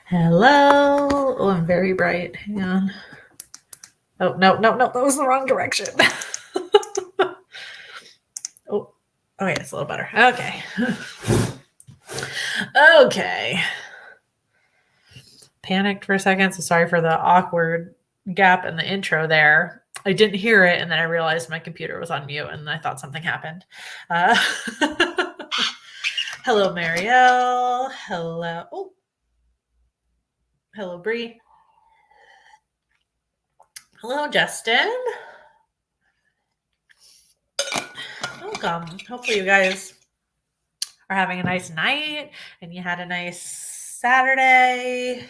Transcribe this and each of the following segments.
Hello. Oh, I'm very bright. Hang on. Oh, no. That was the wrong direction. Oh, okay. It's a little better. Okay. Okay. Panicked for a second. So sorry for the awkward gap in the intro there. I didn't hear it, and then I realized my computer was on mute, and I thought something happened. Hello, Marielle. Hello. Oh, hello, Bree. Hello, Justin. Welcome. Hopefully, you guys are having a nice night and you had a nice Saturday.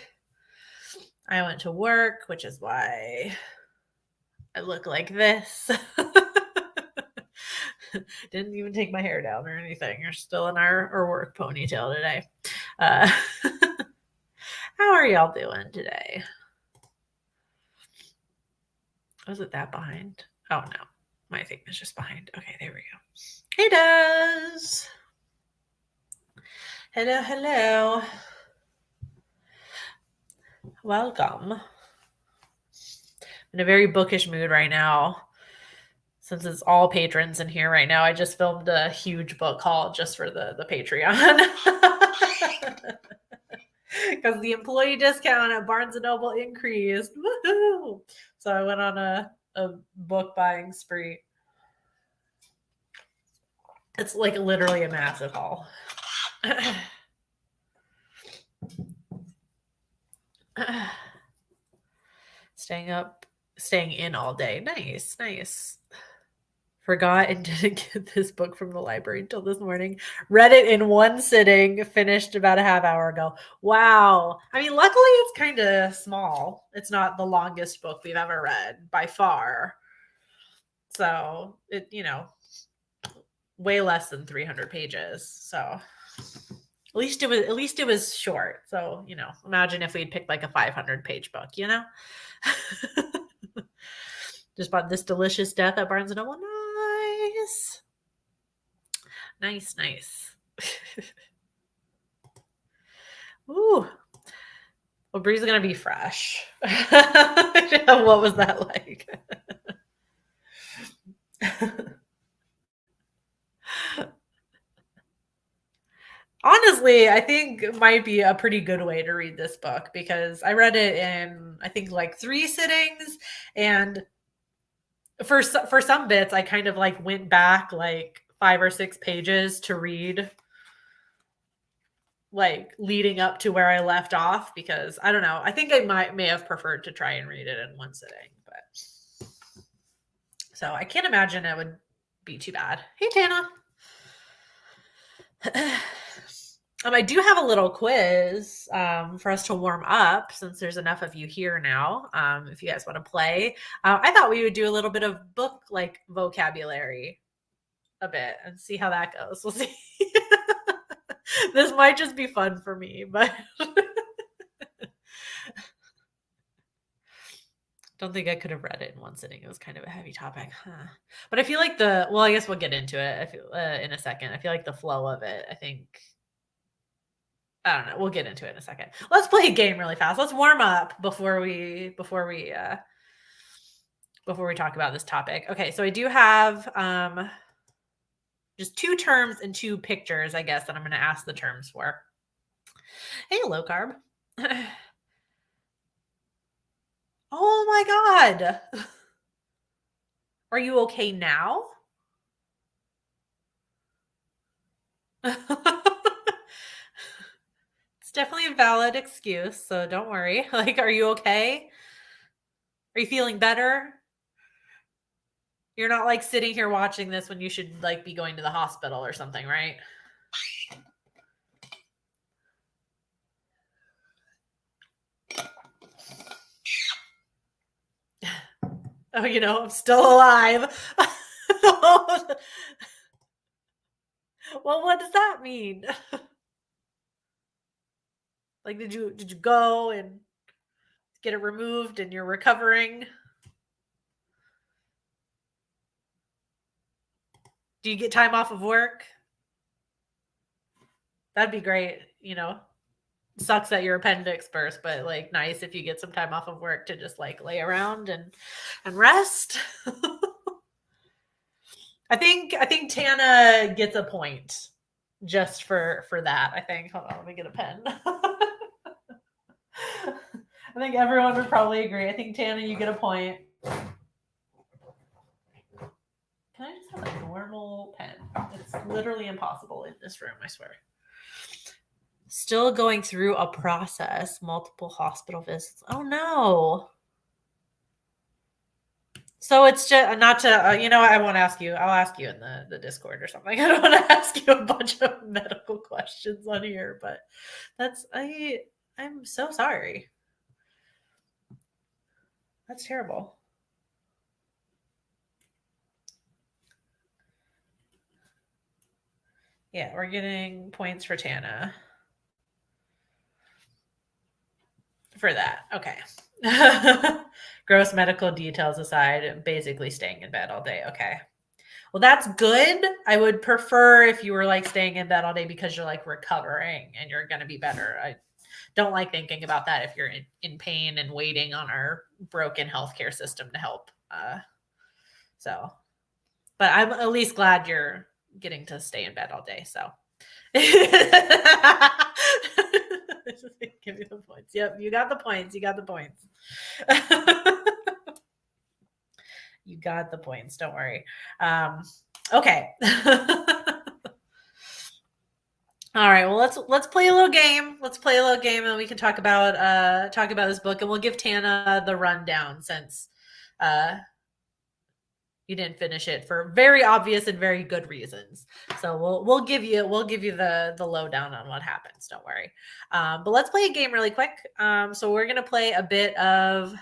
I went to work, which is why I look like this. Didn't even take my hair down or anything. You're still in our work ponytail today. Uh, how are y'all doing today? Was it that behind? Oh no, my thing is just behind. Okay, there we go. Hey, Des. Hello. Welcome. I'm in a very bookish mood right now. Since it's all patrons in here right now, I just filmed a huge book haul just for the Patreon. Because the employee discount at Barnes & Noble increased. Woohoo! So I went on a book buying spree. It's like literally a massive haul. Staying in all day. Nice. Forgot and didn't get this book from the library until this morning. Read it in one sitting, finished about a half hour ago. Wow. I mean, luckily it's kind of small. It's not the longest book we've ever read by far. So it, way less than 300 pages. So at least it was short. So, imagine if we'd picked like a 500-page book, Just bought This Delicious Death at Barnes & Noble. Nice. Ooh. Well, Bree's gonna be fresh. What was that like? Honestly, I think it might be a pretty good way to read this book because I read it in, I think, like 3 sittings, and for some bits I kind of like went back like 5 or 6 pages to read, like leading up to where I left off, because I don't know, I think I may have preferred to try and read it in one sitting, but so I can't imagine it would be too bad. Hey, Tana. I do have a little quiz for us to warm up since there's enough of you here now. If you guys want to play, I thought we would do a little bit of book like vocabulary a bit and see how that goes. We'll see. This might just be fun for me, but don't think I could have read it in one sitting. It was kind of a heavy topic, but I feel like I guess we'll get into it. I feel in a second. I feel like the flow of it, I don't know. We'll get into it in a second. Let's play a game really fast. Let's warm up before we talk about this topic. Okay, so I do have just 2 terms and 2 pictures, I guess, that I'm going to ask the terms for. Hey, low carb. Oh my God. Are you okay now? It's definitely a valid excuse, so don't worry. Like, are you okay? Are you feeling better? You're not like sitting here watching this when you should like be going to the hospital or something, right? Oh, I'm still alive. Well, what does that mean? Like, did you go and get it removed and you're recovering? Do you get time off of work? That'd be great, sucks that your appendix burst, but like nice if you get some time off of work to just like lay around and rest. I think Tana gets a point just for that. I think. Hold on, let me get a pen. I think everyone would probably agree. I think Tana, you get a point. Can I just have a normal pen? It's literally impossible in this room, I swear. Still going through a process, multiple hospital visits. Oh no. So it's just not to, I won't ask you. I'll ask you in the Discord or something. I don't want to ask you a bunch of medical questions on here, but I'm so sorry. That's terrible. Yeah, we're getting points for Tana. For that. Okay. Gross medical details aside, basically staying in bed all day. Okay. Well, that's good. I would prefer if you were like staying in bed all day because you're like recovering and you're going to be better. I don't like thinking about that if you're in pain and waiting on our broken healthcare system to help. But I'm at least glad you're getting to stay in bed all day. So give me the points. Yep, you got the points. You got the points. You got the points. Don't worry. Okay. All right. Well, let's play a little game. Let's play a little game, and we can talk about this book, and we'll give Tana the rundown since you didn't finish it for very obvious and very good reasons. So we'll give you the lowdown on what happens. Don't worry. But let's play a game really quick. So we're gonna play a bit of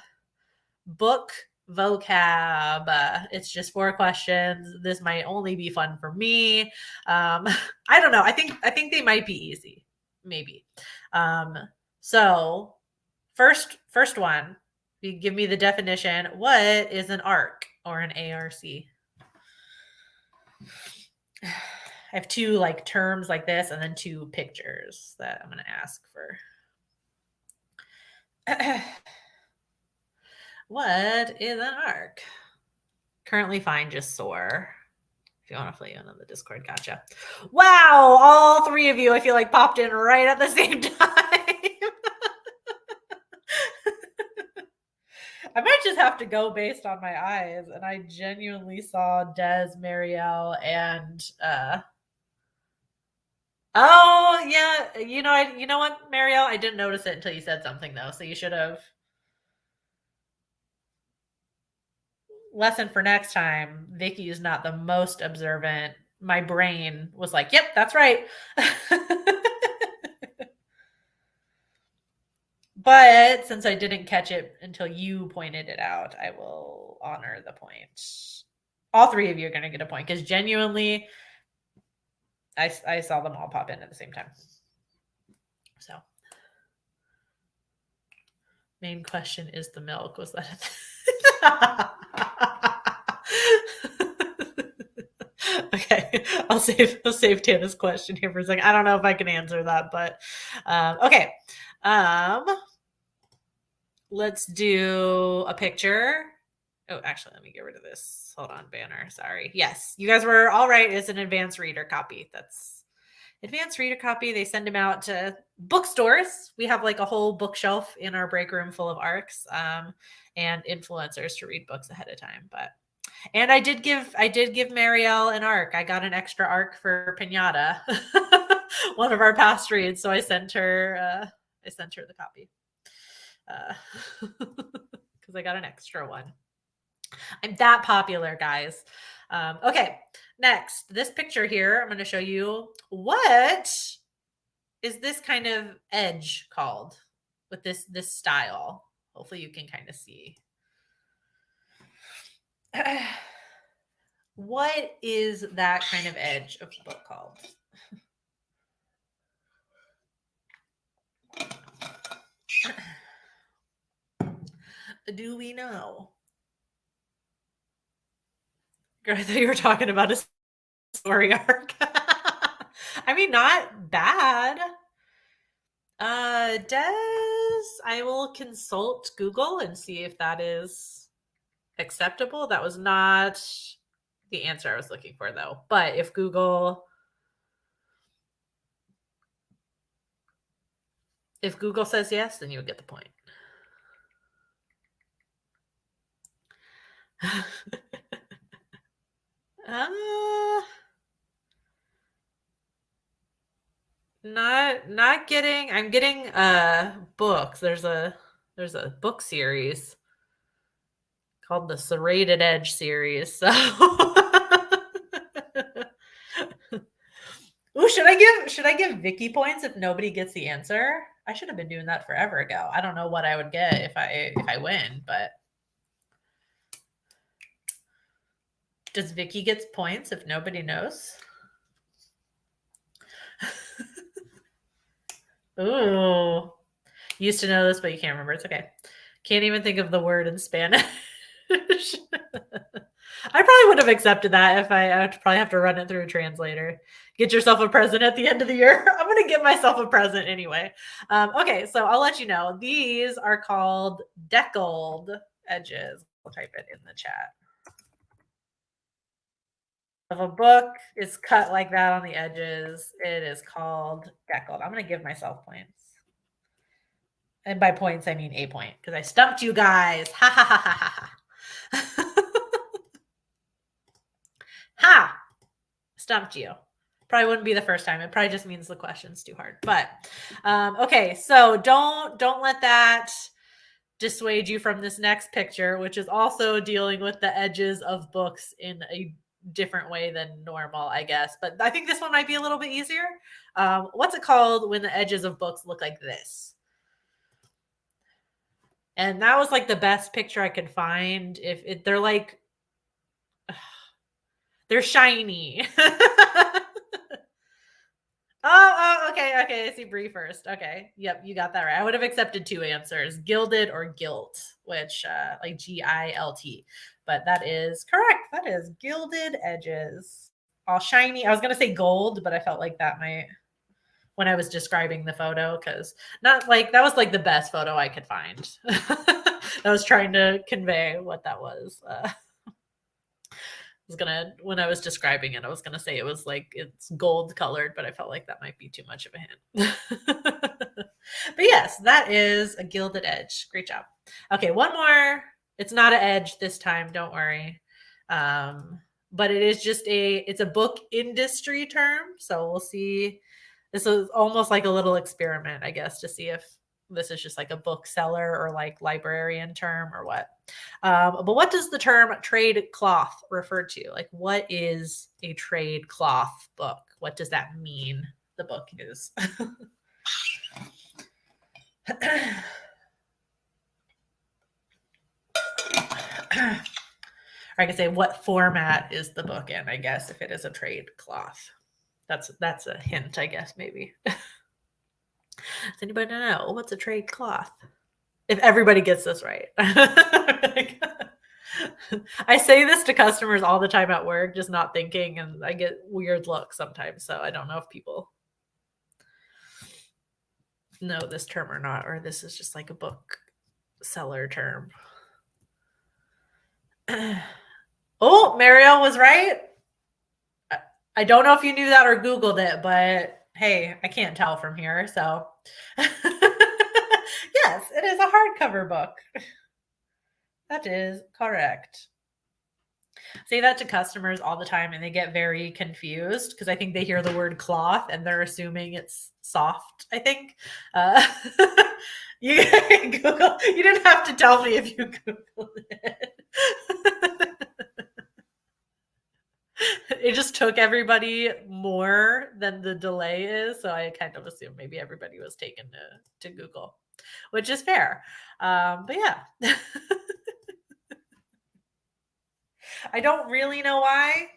book vocab. It's just 4 questions. This might only be fun for me. I don't know. I think they might be easy. Maybe. So first one, you give me the definition. What is an ARC or an ARC? I have 2 like terms like this and then 2 pictures that I'm going to ask for. What is an ARC? Currently fine, just sore. If you want to play in on the Discord, gotcha. Wow, all 3 of you, I feel like popped in right at the same time. I might just have to go based on my eyes, and I genuinely saw Des, Marielle, and oh yeah, you know what, Marielle, I didn't notice it until you said something though, so you should have. Lesson for next time, Vicky is not the most observant. My brain was like, yep, that's right. But since I didn't catch it until you pointed it out, I will honor the point. All 3 of you are going to get a point because genuinely, I saw them all pop in at the same time. So, main question is the milk. Was that Okay, I'll save Tana's question here for a second. I don't know if I can answer that, but okay. Let's do a picture. Oh, actually, let me get rid of this. Hold on, banner. Sorry. Yes, you guys were all right. It's an advanced reader copy. That's advanced reader copy. They send them out to bookstores. We have like a whole bookshelf in our break room full of ARCs and influencers to read books ahead of time. And I did give Marielle an ARC. I got an extra ARC for Pinata, one of our past reads. So I sent her the copy because I got an extra one. I'm that popular, guys. Okay, next, this picture here, I'm going to show you what is this kind of edge called with this style. Hopefully you can kind of see. What is that kind of edge of the book called? Do we know? I thought you were talking about a story arc. I mean, not bad. I will consult Google and see if that is acceptable. That was not the answer I was looking for, though. But if Google says yes, then you would get the point. Not getting. I'm getting books. There's a book series called the Serrated Edge series. So Ooh, should I give Vicky points if nobody gets the answer? I should have been doing that forever ago. I don't know what I would get if I win, but does Vicky get points if nobody knows? Ooh. You used to know this, but you can't remember. It's okay. Can't even think of the word in Spanish. I probably would have accepted that if I would probably have to run it through a translator. Get yourself a present at the end of the year. I'm going to give myself a present anyway. Okay, so I'll let you know. These are called deckled edges. I'll type it in the chat. If a book is cut like that on the edges, it is called deckled. I'm going to give myself points. And by points, I mean a point because I stumped you guys. Ha ha ha ha ha. Ha! Stumped you. Probably wouldn't be the first time. It probably just means the question's too hard. But okay, so don't let that dissuade you from this next picture, which is also dealing with the edges of books in a different way than normal, I guess. But I think this one might be a little bit easier. What's it called when the edges of books look like this? And that was like the best picture I could find. If they're like, they're shiny. Okay. I see Bree first. Okay. Yep, you got that right. I would have accepted two answers, gilded or gilt, which like GILT. But that is correct. That is gilded edges. All shiny. I was gonna say gold, but I felt like that might when I was describing the photo, because not like that was like the best photo I could find. I was trying to convey what that was. When I was describing it, I was gonna say it was like it's gold colored, but I felt like that might be too much of a hint. But yes, that is a gilded edge. Great job. Okay, one more. It's not an edge this time, don't worry. But it is just it's a book industry term. So we'll see. This is almost like a little experiment, I guess, to see if this is just like a bookseller or like librarian term or what. But what does the term trade cloth refer to? Like, what is a trade cloth book? What does that mean? The book is. I can say what format is the book in, I guess, if it is a trade cloth. That's a hint, I guess, maybe. Does anybody know what's a trade cloth? If everybody gets this right. I say this to customers all the time at work, just not thinking, and I get weird looks sometimes. So I don't know if people know this term or not, or this is just like a book seller term. Oh, Mariel was right. I don't know if you knew that or Googled it, but hey, I can't tell from here. So yes, it is a hardcover book. That is correct. Say that to customers all the time and they get very confused because I think they hear the word cloth and they're assuming it's soft, I think. You Google, you didn't have to tell me if you Googled it. It just took everybody more than the delay is. So I kind of assumed maybe everybody was taken to Google, which is fair. But yeah. I don't really know why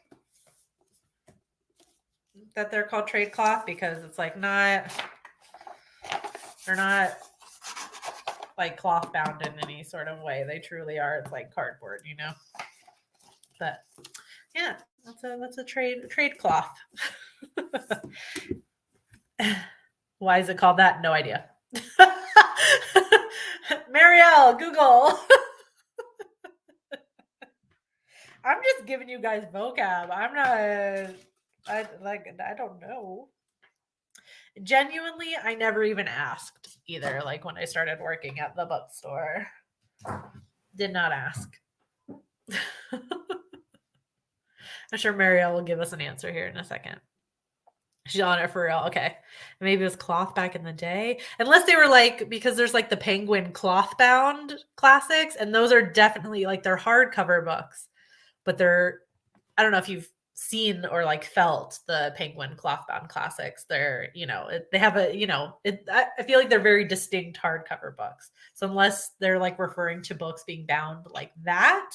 that they're called trade cloth because it's like they're not like cloth bound in any sort of way. They truly are. It's like cardboard, you know. But yeah, that's a trade cloth. Why is it called that? No idea. Marielle, Google. I'm just giving you guys vocab. I'm not. I don't know. Genuinely, I never even asked either. Like when I started working at the bookstore, did not ask. I'm sure Marielle will give us an answer here in a second. She's on it for real. Okay. Maybe it was cloth back in the day. Unless they were like, because there's like the Penguin cloth bound classics, and those are definitely like they're hardcover books, but they're, I don't know if you've seen or like felt the Penguin cloth bound classics. They're, they have a, I feel like they're very distinct hardcover books. So unless they're like referring to books being bound like that,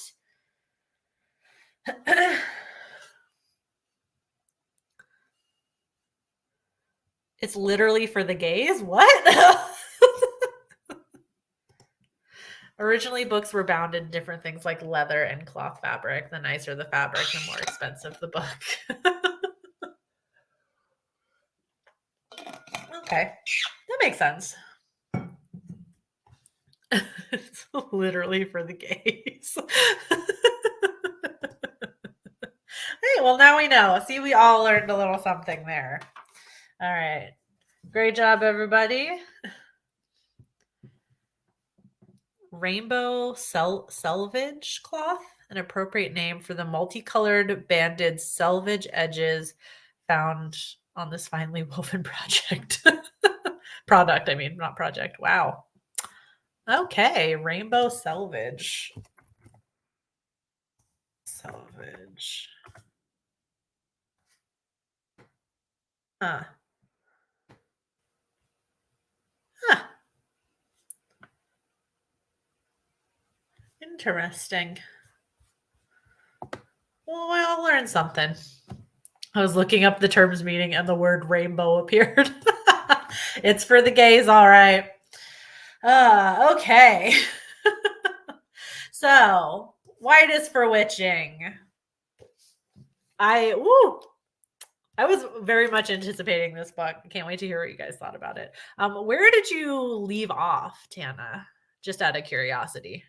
it's literally for the gays. What? Originally, books were bound in different things like leather and cloth fabric. The nicer the fabric, the more expensive the book. Okay, that makes sense. It's literally for the gays. Hey, well, now we know. See, we all learned a little something there. All right. Great job, everybody. Rainbow selvage cloth, an appropriate name for the multicolored banded selvage edges found on this finely woven product. Product, I mean, not project. Wow. Okay, rainbow selvage. Selvage. Huh. Huh. Interesting. Well, we all learned something. I was looking up the terms meeting and the word rainbow appeared. It's for the gays, all right. Okay. So, white is for witching. I was very much anticipating this book. Can't wait to hear what you guys thought about it. Where did you leave off, Tana? Just out of curiosity.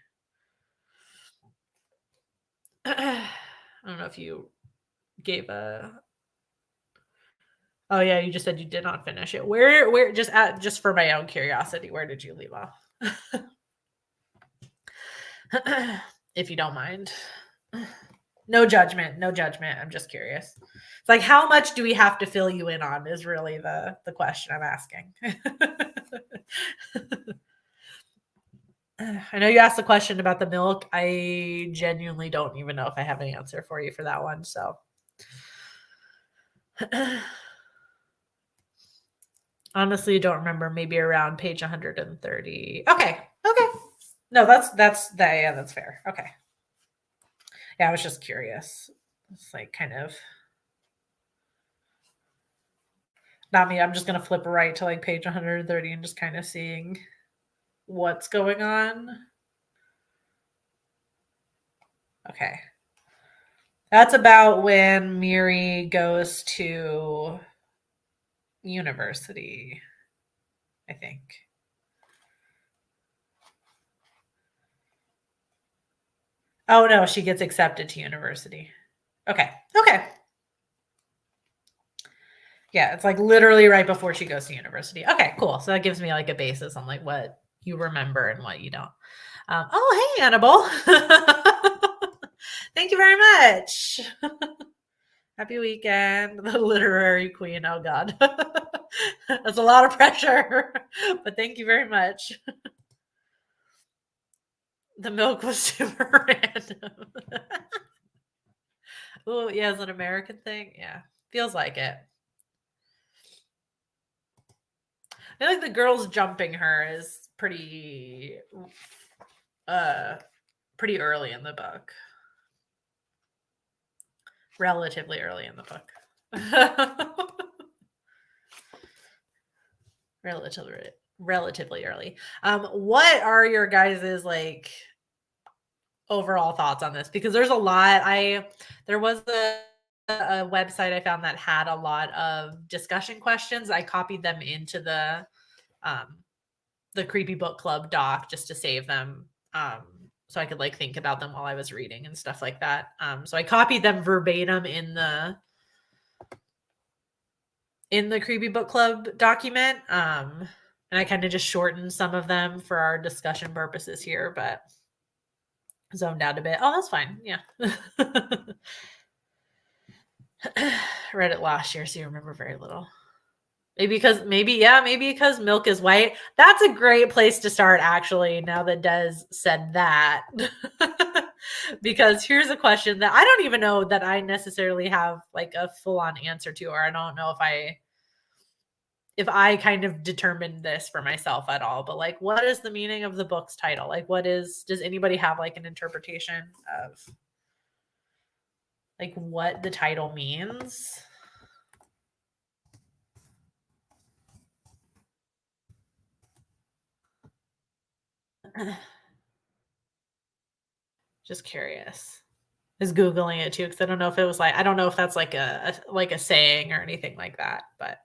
I don't know if you gave a. Oh yeah, you just said you did not finish it. Where just for my own curiosity, where did you leave off? If you don't mind. No judgment, no judgment. I'm just curious. It's like how much do we have to fill you in on is really the question I'm asking. I know you asked the question about the milk. I genuinely don't even know if I have an answer for you for that one. So honestly, don't remember. Maybe around page 130. Okay. No, that's fair. Okay. Yeah, I was just curious. It's like kind of not me. I'm just gonna flip right to like page 130 and just kind of seeing what's going on. Okay. That's about when Miri goes to university, I think. Oh no, she gets accepted to university. Okay. Yeah, it's like literally right before she goes to university. Okay, cool. So that gives me like a basis on like what you remember and what you don't. Oh, hey, Annabelle. Thank you very much. Happy weekend. The literary queen. Oh, God. That's a lot of pressure, but thank you very much. The milk was super random. Oh, yeah, is it an American thing? Yeah, feels like it. I feel like the girls jumping her is pretty early in the book. Relatively early in the book. Relatively early. What are your guys's like overall thoughts on this? Because there's a lot. There was a website I found that had a lot of discussion questions. I copied them into the the creepy book club doc just to save them. So I could like think about them while I was reading and stuff like that. So I copied them verbatim in the creepy book club document. And I kind of just shortened some of them for our discussion purposes here, but zoned out a bit. Oh, that's fine. Yeah. Read it last year, so you remember very little. Maybe because milk is white. That's a great place to start, actually, now that Des said that. Because here's a question that I don't even know that I necessarily have like a full-on answer to, or I don't know if I kind of determined this for myself at all. But like, what is the meaning of the book's title? Like, does anybody have like an interpretation of like what the title means? Just curious. Is Googling it too, because I don't know if it was like, I don't know if that's like a saying or anything like that, but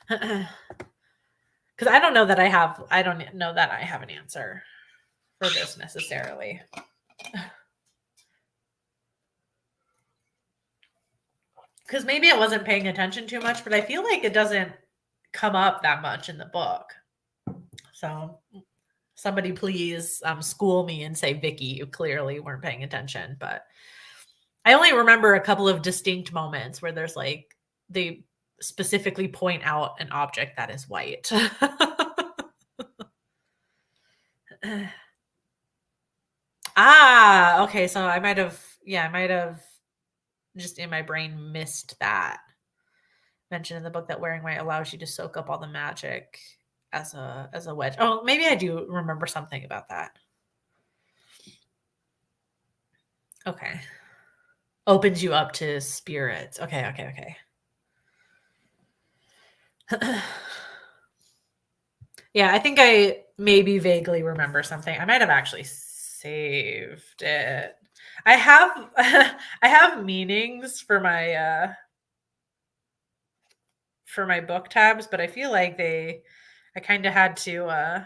because I don't know that I have an answer for this necessarily. Because maybe I wasn't paying attention too much, but I feel like it doesn't come up that much in the book. So somebody please school me and say, Vicky, you clearly weren't paying attention. But I only remember a couple of distinct moments where there's like, they specifically point out an object that is white. Okay. So I might have just in my brain missed that. Mentioned in the book that wearing white allows you to soak up all the magic as a wedge. Oh, maybe I do remember something about that. Okay. Opens you up to spirits. Okay. Yeah, I think I maybe vaguely remember something. I might have actually saved it. I have I have meanings for my book tabs, but I feel like I kind of had to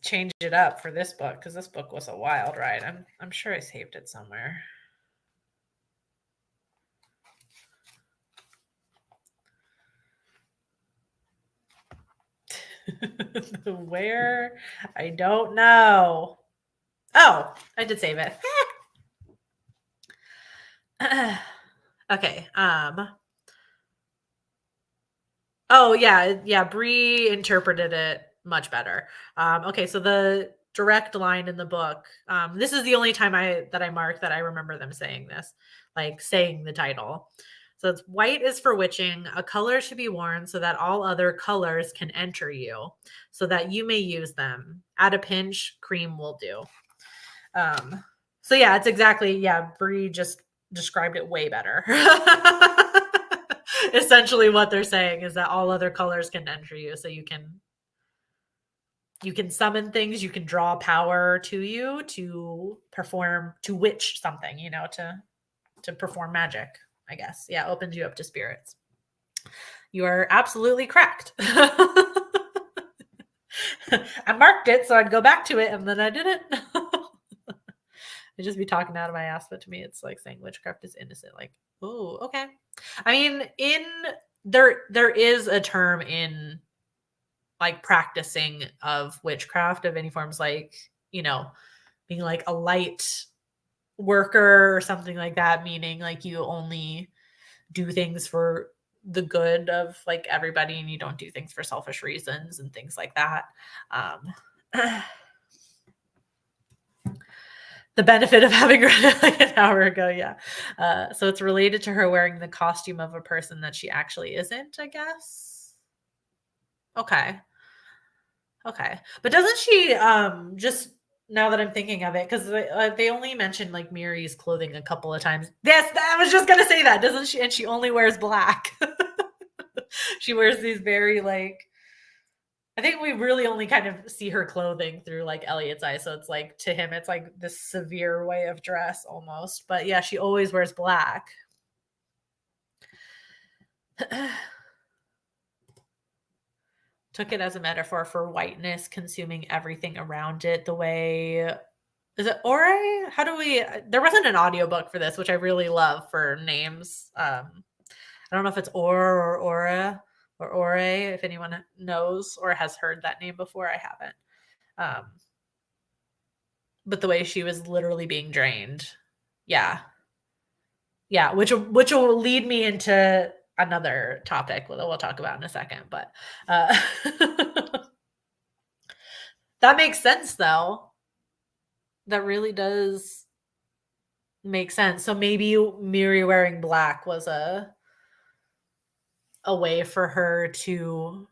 change it up for this book because this book was a wild ride. I'm sure I saved it somewhere. Where? I don't know. Oh, I did save it. Okay. Oh yeah. Bree interpreted it much better. Okay, so the direct line in the book. This is the only time that I marked that I remember them saying this, like saying the title. So it's white is for witching, a color to be worn so that all other colors can enter you, so that you may use them. At a pinch, cream will do. So yeah, it's exactly, Bree just described it way better. Essentially what they're saying is that all other colors can enter you, so you can summon things, you can draw power to you to witch something, to perform magic, I guess. Yeah, opens you up to spirits. You are absolutely correct. I marked it so I'd go back to it, and then I didn't. I'd just be talking out of my ass, but to me it's like saying witchcraft is innocent. Like, oh, okay. I mean, there is a term in like practicing of witchcraft of any forms, like, being like a light worker or something like that, meaning like you only do things for the good of like everybody and you don't do things for selfish reasons and things like that. The benefit of having read it like an hour ago. Yeah. So it's related to her wearing the costume of a person that she actually isn't, I guess. Okay. But doesn't she, just now that I'm thinking of it, because they only mentioned like Miri's clothing a couple of times. Yes, I was just going to say that. Doesn't she? And she only wears black. She wears these very like, I think we really only kind of see her clothing through like Elliot's eyes. So it's like, to him, it's like this severe way of dress almost. But yeah, she always wears black. took it as a metaphor for whiteness consuming everything around it the way is it Ore? How do we there wasn't an audiobook for this, which I really love for names. I don't know if it's or Aura or Ore, if anyone knows or has heard that name before. I haven't. But the way she was literally being drained. Yeah. Yeah, which will lead me into another topic that we'll talk about in a second. But that makes sense, though. That really does make sense. So maybe Miri wearing black was a way for her to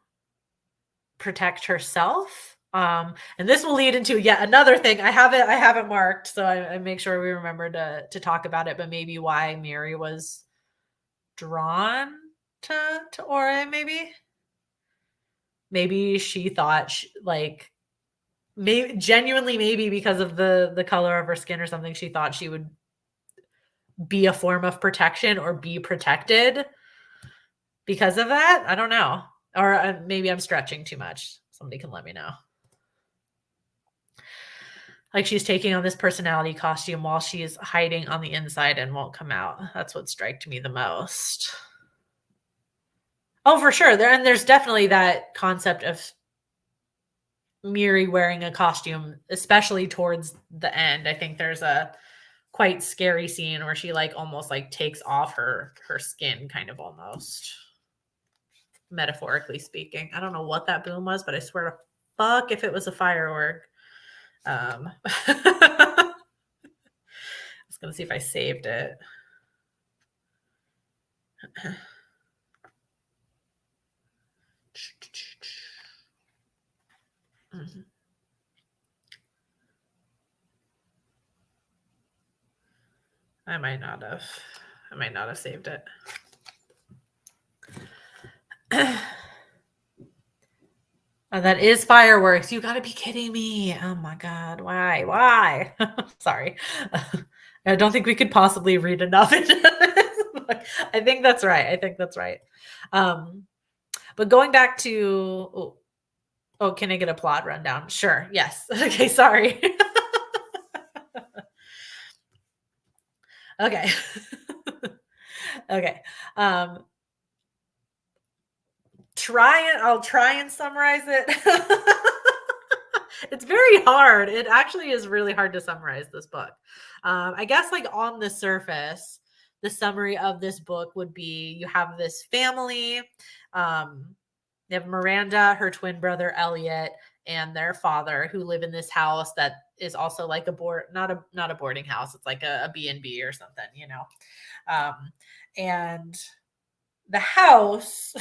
protect herself. And this will lead into yet another thing. I have it marked, so I make sure we remember to talk about it. But maybe why Miri was drawn to Ore, maybe she thought genuinely maybe because of the color of her skin or something, she thought she would be a form of protection or be protected because of that. I don't know, or maybe I'm stretching too much. Somebody can let me know. Like she's taking on this personality costume while she's hiding on the inside and won't come out. That's what struck me the most. Oh, for sure. There's definitely that concept of Miri wearing a costume, especially towards the end. I think there's a quite scary scene where she almost takes off her skin, kind of, almost metaphorically speaking. I don't know what that boom was, but I swear to fuck if it was a firework. I was gonna see if I saved it. Mm-hmm. I might not have saved it. Oh, that is fireworks. You gotta be kidding me. Oh my God. Why? Sorry. I don't think we could possibly read enough into this. I think that's right. But going back to, can I get a plot rundown? Sure. Yes. Okay. Sorry. Okay. Okay. I'll try and summarize it. It's very hard. It actually is really hard to summarize this book. I guess on the surface, the summary of this book would be you have this family. You have Miranda, her twin brother Elliot, and their father who live in this house that is also not a boarding house. It's like a B&B or something, and the house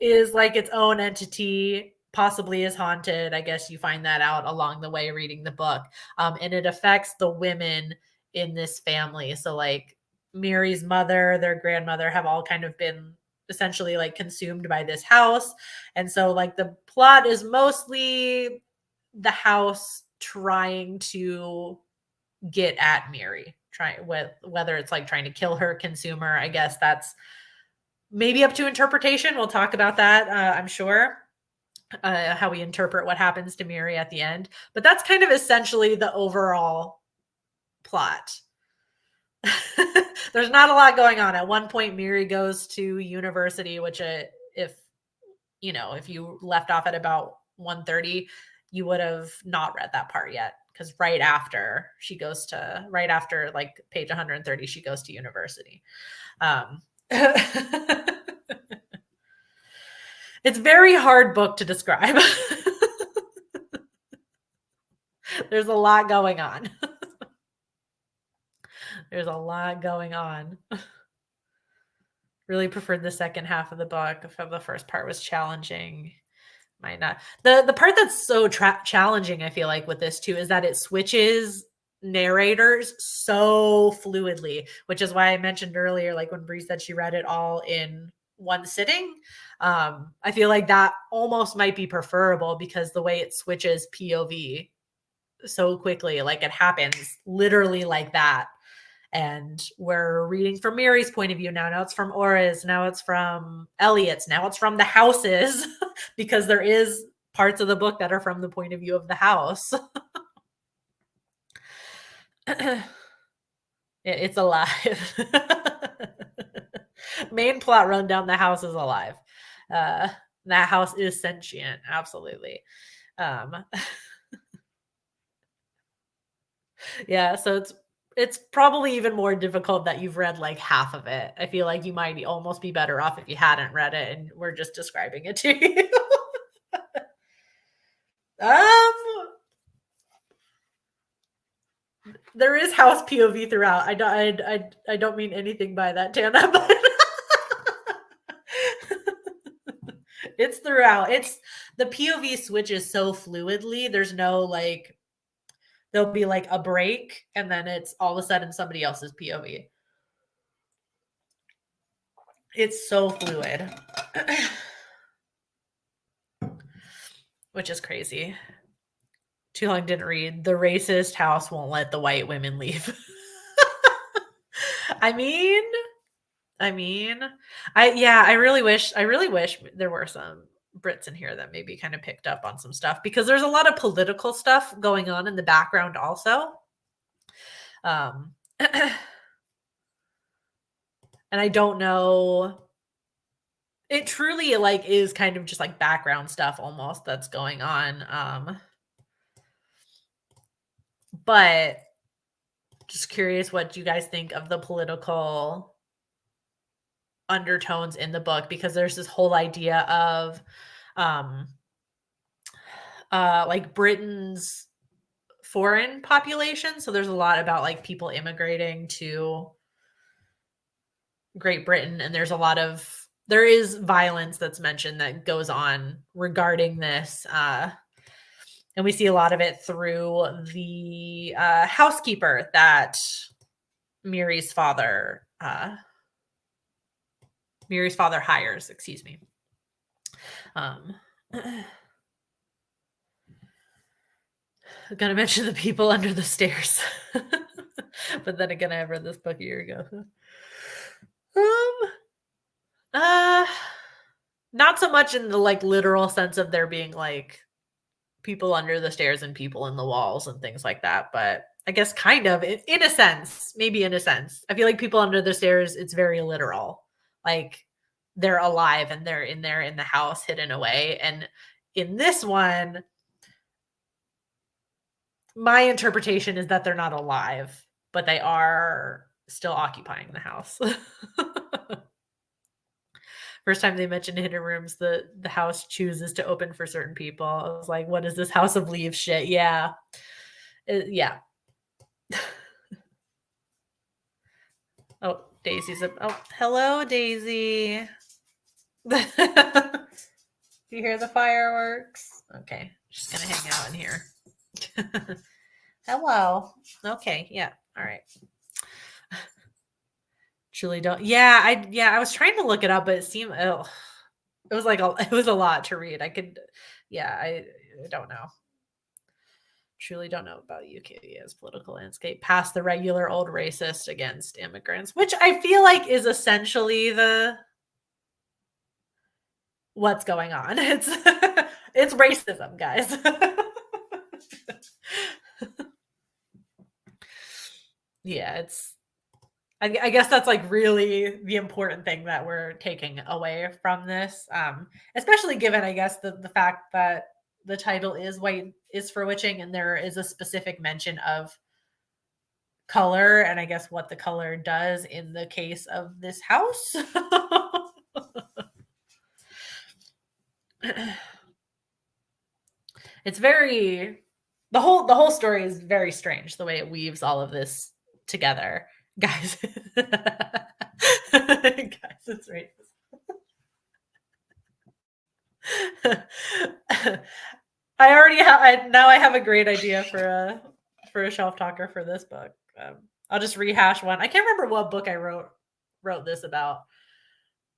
is its own entity, possibly is haunted. I guess you find that out along the way reading the book. And it affects the women in this family. So Miri's mother, their grandmother have all kind of been essentially consumed by this house. And so the plot is mostly the house trying to get at Miri, whether it's trying to kill her, consume her. I guess that's maybe up to interpretation. We'll talk about that, I'm sure, how we interpret what happens to Miri at the end. But that's kind of essentially the overall plot. There's not a lot going on. At one point, Miri goes to university, which if you left off at about 1:30, you would have not read that part yet. Because right after page 130, she goes to university. It's a very hard book to describe. There's a lot going on. Really preferred the second half of the book. The first part was challenging. Might not. The part that's so challenging, I feel with this too, is that it switches narrators so fluidly, which is why I mentioned earlier, when Bree said she read it all in one sitting. I feel that almost might be preferable because the way it switches POV so quickly, it happens literally like that. And we're reading from Mary's point of view now. Now it's from Aura's. Now it's from Elliot's. Now it's from the houses because there is parts of the book that are from the point of view of the house. It's alive. Main plot rundown, the house is alive. That house is sentient, absolutely. Yeah, so it's probably even more difficult that you've read like half of it. I feel like you might almost be better off if you hadn't read it and we're just describing it to you. There is house POV throughout. I don't mean anything by that, Tana, but it's throughout. It's the POV switches so fluidly. There's no like there'll be like a break and then it's all of a sudden somebody else's POV. It's so fluid. Which is crazy. Too long didn't read. The racist house won't let the white women leave. I really wish there were some Brits in here that maybe kind of picked up on some stuff because there's a lot of political stuff going on in the background also. And I don't know. It truly like is kind of just like background stuff almost that's going on. But just curious what you guys think of the political undertones in the book because there's this whole idea of like Britain's foreign population. So there's a lot about like people immigrating to Great Britain and there is violence that's mentioned that goes on regarding this. And we see a lot of it through the housekeeper that Mary's father hires, excuse me. I'm gonna mention the people under the stairs. But then again, I read this book a year ago. Not so much in the like literal sense of there being like people under the stairs and people in the walls and things like that, but I guess kind of in a sense, maybe in a sense. I feel like people under the stairs, it's very literal. Like they're alive and they're in there in the house hidden away. And in this one, my interpretation is that they're not alive, but they are still occupying the house. First time they mentioned hidden rooms, the house chooses to open for certain people. I was like, what is this House of Leaves shit? Yeah. Yeah. Oh, Daisy's hello, Daisy. Do you hear the fireworks? Okay. She's going to hang out in here. Hello. Okay. Yeah. All right. Truly don't. Yeah, I was trying to look it up, but it seemed it was like it was a lot to read. I don't know. Truly don't know about UK's political landscape past the regular old racist against immigrants, which I feel like is essentially what's going on. It's racism, guys. Yeah, I guess that's like really the important thing that we're taking away from this, especially given, I guess, the fact that the title is White is for Witching and there is a specific mention of color and I guess what the color does in the case of this house. It's the whole story is very strange the way it weaves all of this together. Guys, it's racist. I already have. Now I have a great idea for a shelf talker for this book. I'll just rehash one. I can't remember what book I wrote this about,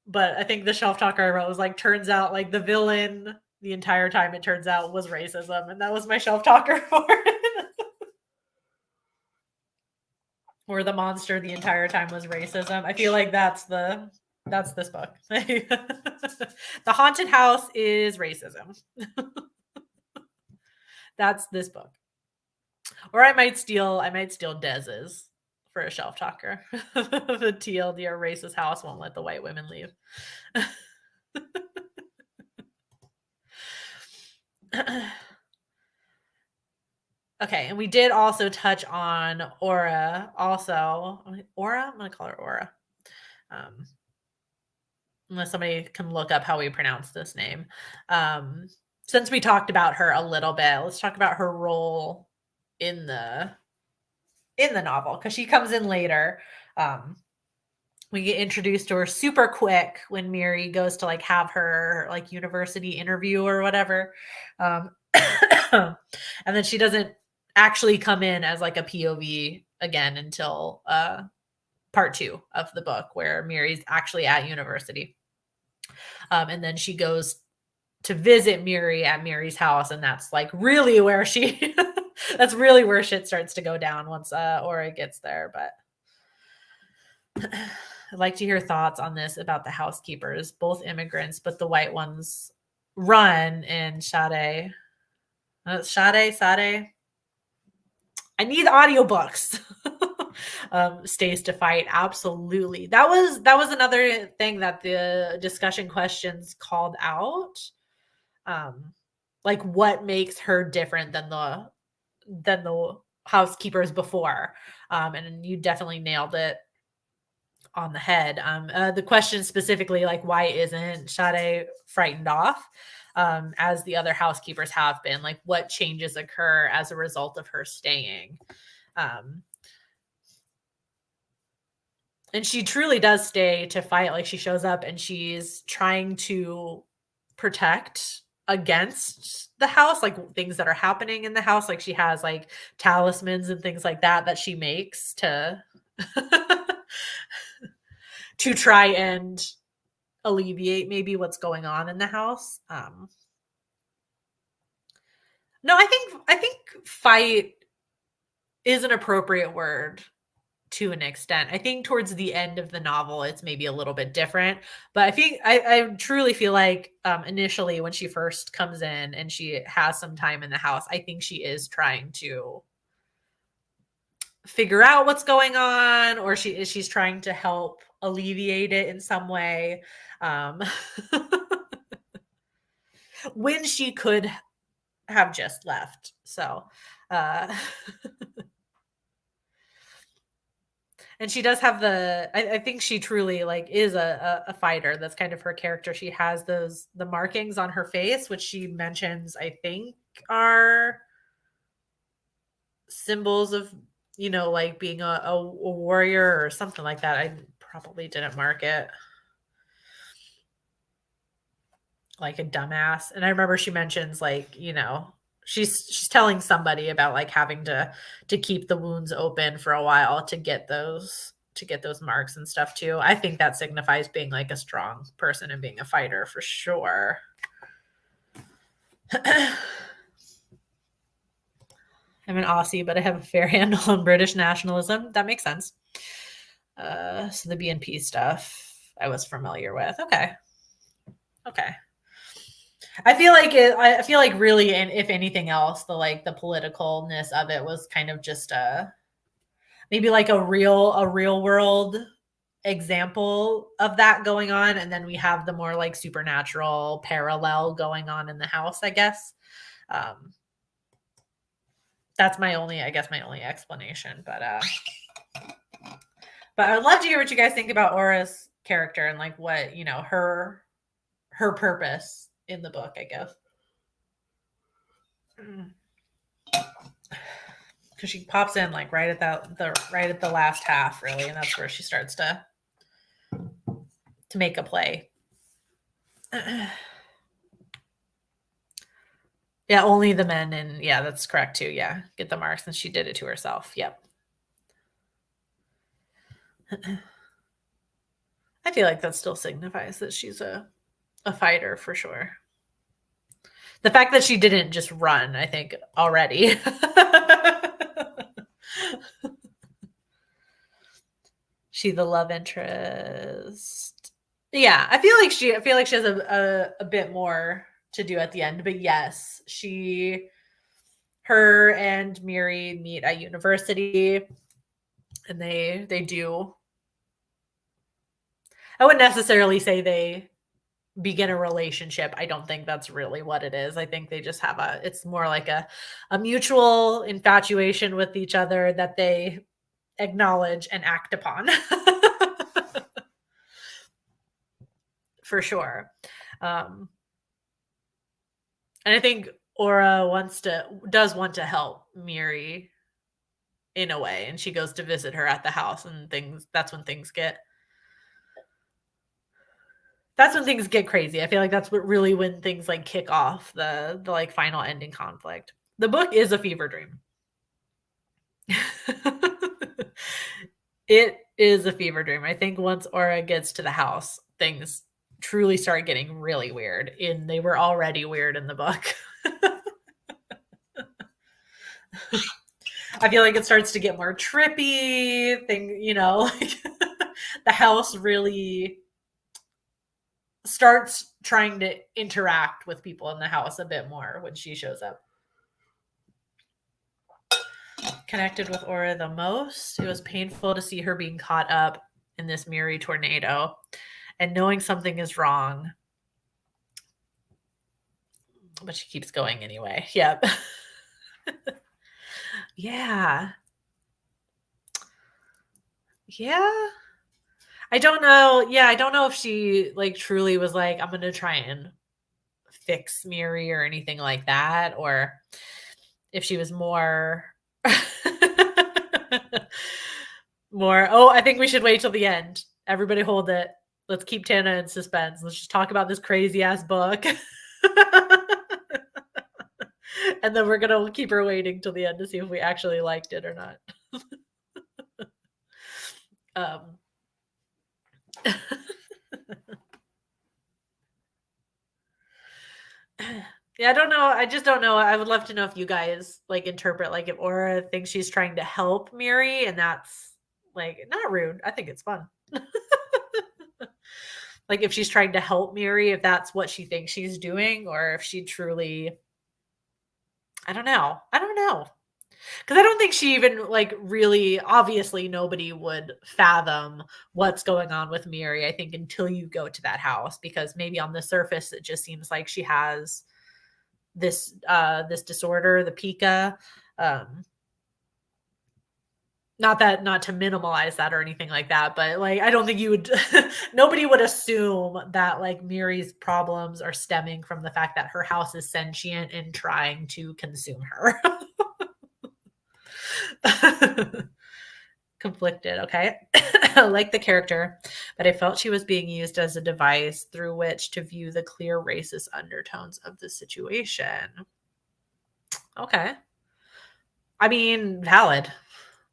but I think the shelf talker I wrote was like, turns out like the villain the entire time it turns out was racism, and that was my shelf talker for it. or the monster the entire time was racism. I feel like that's this book. The haunted house is racism. That's this book. Or I might steal Dez's for a shelf talker. The TLDR racist house won't let the white women leave. Okay, and we did also touch on Aura. Also, Aura. I'm gonna call her Aura. Unless somebody can look up how we pronounce this name. Since we talked about her a little bit, let's talk about her role in the novel, because she comes in later. We get introduced to her super quick when Miri goes to like have her like university interview or whatever. And then she doesn't actually come in as like a POV again until part 2 of the book, where Miri's actually at university. And then she goes to visit Miri at Miri's house, and that's like really where she that's really where shit starts to go down once Aura gets there. But I'd like to hear thoughts on this about the housekeepers, both immigrants, but the white ones run. And Sade. I need audiobooks. Stays to fight. Absolutely. That was another thing that the discussion questions called out. Like what makes her different than the housekeepers before. And you definitely nailed it on the head. The question specifically, like, why isn't Sade frightened off? As the other housekeepers have been, like what changes occur as a result of her staying. And she truly does stay to fight. Like she shows up and she's trying to protect against the house, like things that are happening in the house. Like she has like talismans and things like that she makes to to try and alleviate maybe what's going on in the house. No, I think fight is an appropriate word to an extent. I think towards the end of the novel, it's maybe a little bit different. But I think I truly feel like initially when she first comes in and she has some time in the house, I think she is trying to figure out what's going on, or she's trying to help alleviate it in some way. When she could have just left. So and she does have I think she truly like is a fighter. That's kind of her character. She has the markings on her face, which she mentions, I think, are symbols of, like being a warrior or something like that. I probably didn't mark it. Like a dumbass. And I remember she mentions like, she's telling somebody about like having to keep the wounds open for a while to get those marks and stuff too. I think that signifies being like a strong person and being a fighter for sure. I'm an Aussie, but I have a fair handle on British nationalism. That makes sense. So the BNP stuff I was familiar with. Okay. I feel like really, and if anything else, the politicalness of it was kind of just maybe like a real world example of that going on, and then we have the more like supernatural parallel going on in the house, I guess. That's my only explanation, but I'd love to hear what you guys think about Aura's character and like what, her purpose in the book, I guess. Because she pops in like right at the last half, really, and that's where she starts to make a play. Yeah, only the men, and yeah, that's correct too. Yeah, get the marks, and she did it to herself. Yep. I feel like that still signifies that she's a fighter for sure. The fact that she didn't just run, I think, already. She the love interest. Yeah, I feel like she has a bit more to do at the end, but yes, her and Miri meet at university, and they do. I wouldn't necessarily say they begin a relationship. I don't think that's really what it is. I think they just have it's more like a mutual infatuation with each other that they acknowledge and act upon. For sure. Um, and I think Aura does want to help Miri in a way, and she goes to visit her at the house, and things that's when things get crazy. I feel like that's what really when things like kick off the like final ending conflict. The book is a fever dream. It is a fever dream. I think once Aura gets to the house, things truly start getting really weird, and they were already weird in the book. I feel like it starts to get more trippy, like the house really starts trying to interact with people in the house a bit more when she shows up. Connected with Aura the most. It was painful to see her being caught up in this Miri tornado and knowing something is wrong. But she keeps going anyway. Yep. Yeah. Yeah. I don't know. Yeah, I don't know if she like truly was like, I'm gonna try and fix Miri or anything like that, or if she was more I think we should wait till the end. Everybody hold it. Let's keep Tana in suspense. Let's just talk about this crazy ass book. And then we're gonna keep her waiting till the end to see if we actually liked it or not. Yeah, I don't know. I just don't know. I would love to know if you guys like interpret like if Aura thinks she's trying to help Miri and that's like not rude. I think it's fun. Like if she's trying to help Miri, if that's what she thinks she's doing, or if she truly I don't know. I don't know. Because I don't think she even like really obviously nobody would fathom what's going on with Miri, I think, until you go to that house, because maybe on the surface it just seems like she has this disorder, the pica. Um, not to minimize that or anything like that, but like I don't think you would nobody would assume that like Miri's problems are stemming from the fact that her house is sentient and trying to consume her. Conflicted, okay. I like the character, but I felt she was being used as a device through which to view the clear racist undertones of the situation. Okay. I mean, valid,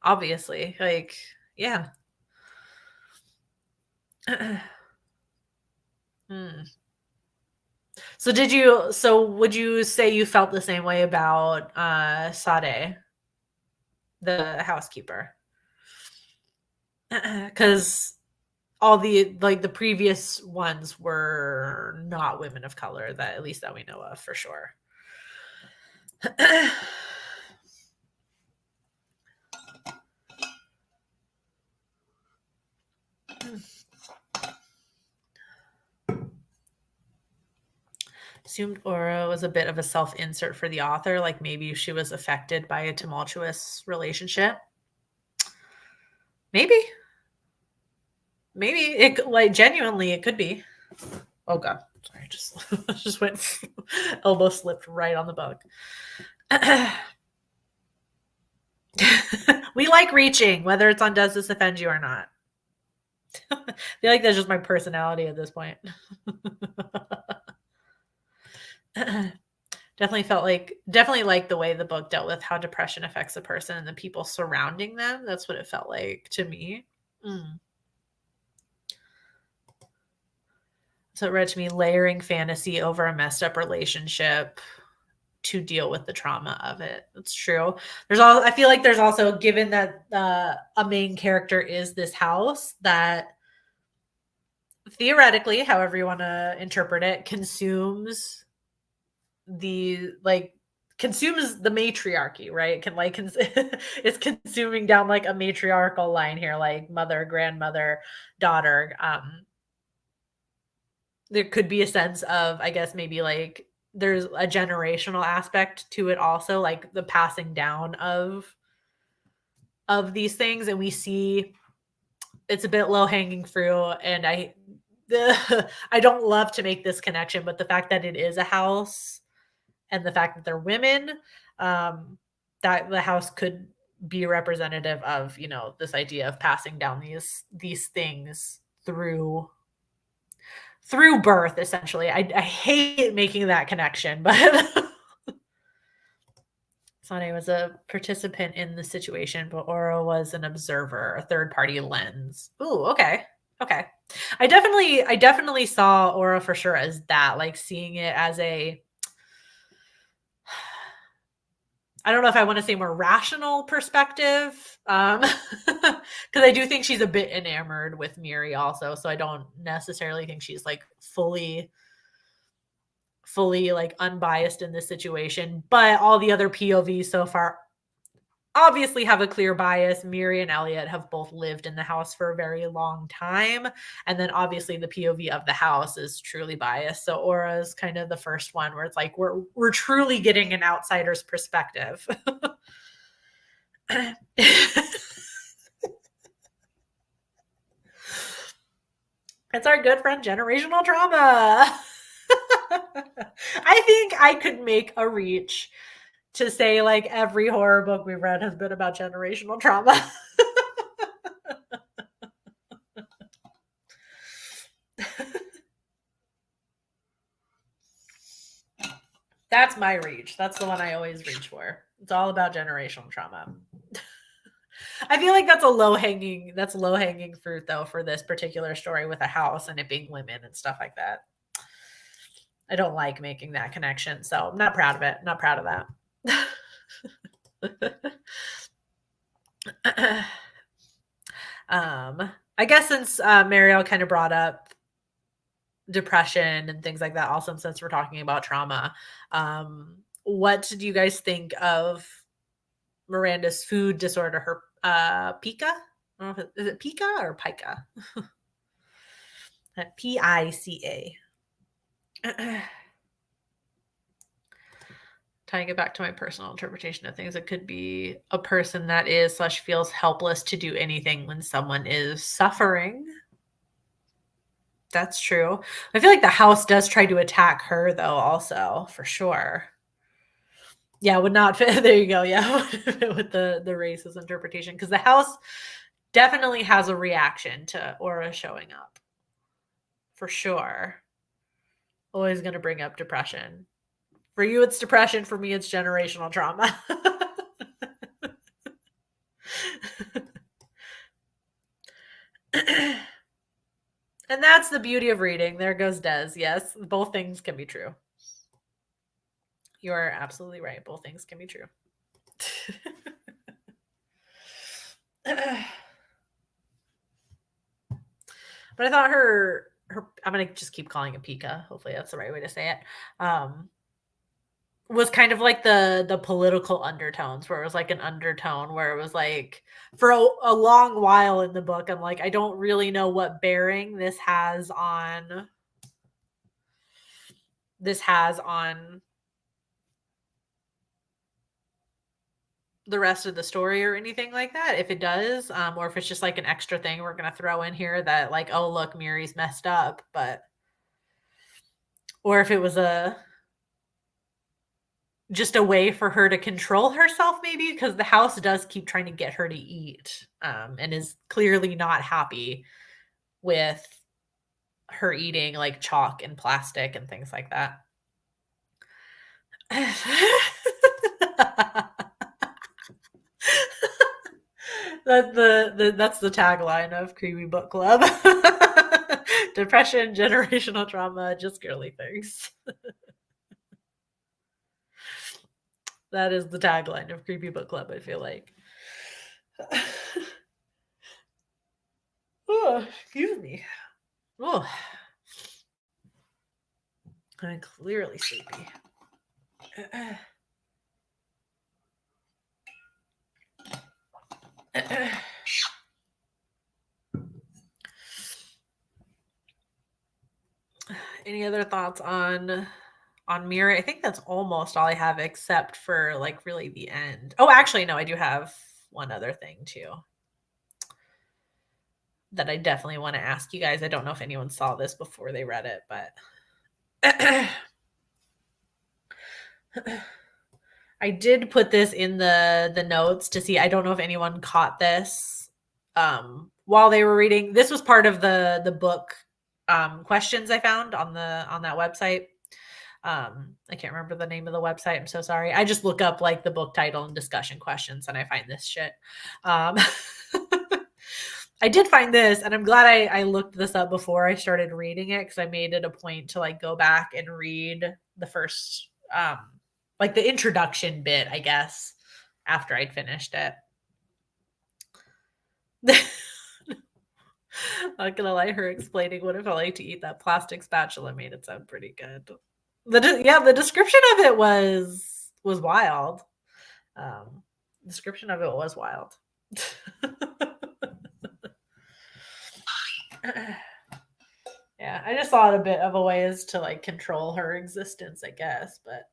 obviously. Like, yeah. Hmm. So would you say you felt the same way about Sade, the housekeeper? Because all the previous ones were not women of color, that at least that we know of for sure. Assumed Aura was a bit of a self-insert for the author, like maybe she was affected by a tumultuous relationship. Maybe it like genuinely it could be. Oh god, sorry, just went elbow slipped right on the bug. We like reaching, whether it's on Does This Offend You or not. I feel like that's just my personality at this point. Definitely like the way the book dealt with how depression affects a person and the people surrounding them. That's what it felt like to me. So it read to me layering fantasy over a messed up relationship. to deal with the trauma of it. That's true. I feel like there's also, given that a main character is this house that theoretically, however you want to interpret it, consumes the matriarchy, right? It's consuming down like a matriarchal line here, like mother, grandmother, daughter. There could be a sense of, I guess, maybe like there's a generational aspect to it also, like the passing down of these things. And we see it's a bit low hanging fruit. And I don't love to make this connection, but the fact that it is a house and the fact that they're women, that the house could be representative of, this idea of passing down these things through birth, essentially. I hate making that connection, but Sane was a participant in the situation, but Aura was an observer, a third-party lens. Ooh, okay. Okay. I definitely saw Aura for sure as that, like seeing it as I don't know if I want to say more rational perspective, because I do think she's a bit enamored with Miri also, so I don't necessarily think she's like fully like unbiased in this situation. But all the other POVs so far obviously have a clear bias. Miri and Elliot have both lived in the house for a very long time, and then obviously the POV of the house is truly biased. So Aura is kind of the first one where it's like we're truly getting an outsider's perspective. It's our good friend generational trauma. I think I could make a reach to say like every horror book we've read has been about generational trauma. That's my reach. That's the one I always reach for. It's all about generational trauma. I feel like that's low hanging fruit though for this particular story with a house and it being women and stuff like that. I don't like making that connection, so I'm not proud of it. Not proud of that. I guess since Mariel kind of brought up depression and things like that, also since we're talking about trauma, what do you guys think of Miranda's food disorder, her pica? I don't know is it pica or pica? Pica. Tying it back to my personal interpretation of things, it could be a person that is / feels helpless to do anything when someone is suffering. That's true. I feel like the house does try to attack her though, also, for sure. Yeah, would not fit. There you go. Yeah, with the racist interpretation, because the house definitely has a reaction to Aura showing up. For sure. Always going to bring up depression. For you, it's depression. For me, it's generational trauma. And that's the beauty of reading. There goes Des. Yes, both things can be true. You are absolutely right. Both things can be true. But I thought her I'm going to just keep calling it Pika. Hopefully that's the right way to say it. Was kind of like the political undertones, where it was like an undertone where it was like for a long while in the book, I'm like, I don't really know what bearing this has on the rest of the story or anything like that, if it does, or if it's just like an extra thing we're going to throw in here that like, oh, look, Miri's messed up, or if it was just a way for her to control herself, maybe, because the house does keep trying to get her to eat, and is clearly not happy with her eating like chalk and plastic and things like that. That's the tagline of Creepy Book Club. Depression, generational trauma, just girly things. That is the tagline of Creepy Book Club, I feel like. Oh, excuse me. Oh, I'm clearly sleepy. Any other thoughts on Miri? I think that's almost all I have except for like really the end. Oh, actually, no, I do have one other thing too that I definitely want to ask you guys. I don't know if anyone saw this before they read it, but I did put this in the notes to see. I don't know if anyone caught this while they were reading. This was part of the book questions I found on that website. I can't remember the name of the website. I'm so sorry. I just look up like the book title and discussion questions and I find this shit. I did find this, and I'm glad I looked this up before I started reading it because I made it a point to like go back and read the first like the introduction bit, I guess, after I'd finished it. Not gonna lie, her explaining what it felt like to eat that plastic spatula made it sound pretty good. The description of it was wild. Description of it was wild. Yeah, I just thought a bit of a ways to like control her existence, I guess, but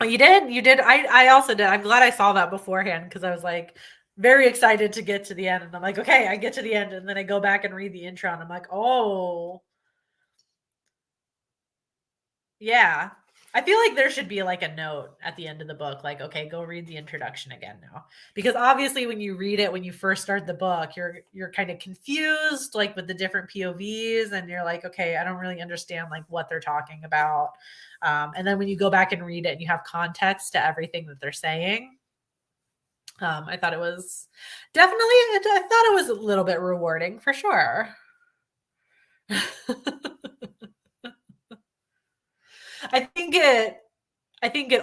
well, you did. I also did. I'm glad I saw that beforehand because I was like very excited to get to the end, and I'm like, okay, I get to the end, and then I go back and read the intro, and I'm like, oh, yeah. I feel like there should be like a note at the end of the book, like, okay, go read the introduction again now. Because obviously when you read it, when you first start the book, you're kind of confused, like with the different POVs, and you're like, okay, I don't really understand like what they're talking about. And then when you go back and read it and you have context to everything that they're saying, I thought it was definitely, I thought it was a little bit rewarding for sure. I think it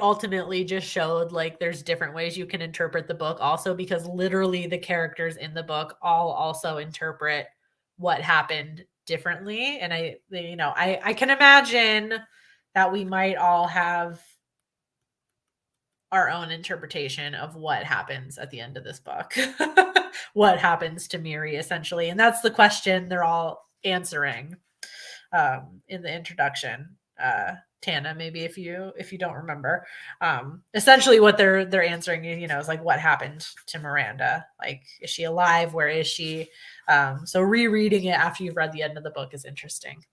ultimately just showed like there's different ways you can interpret the book also because literally the characters in the book all also interpret what happened differently. And I can imagine that we might all have our own interpretation of what happens at the end of this book. What happens to Miri essentially. And that's the question they're all answering in the introduction. Tana, maybe if you don't remember, essentially what they're answering, is like what happened to Miranda? Like, is she alive? Where is she? So rereading it after you've read the end of the book is interesting.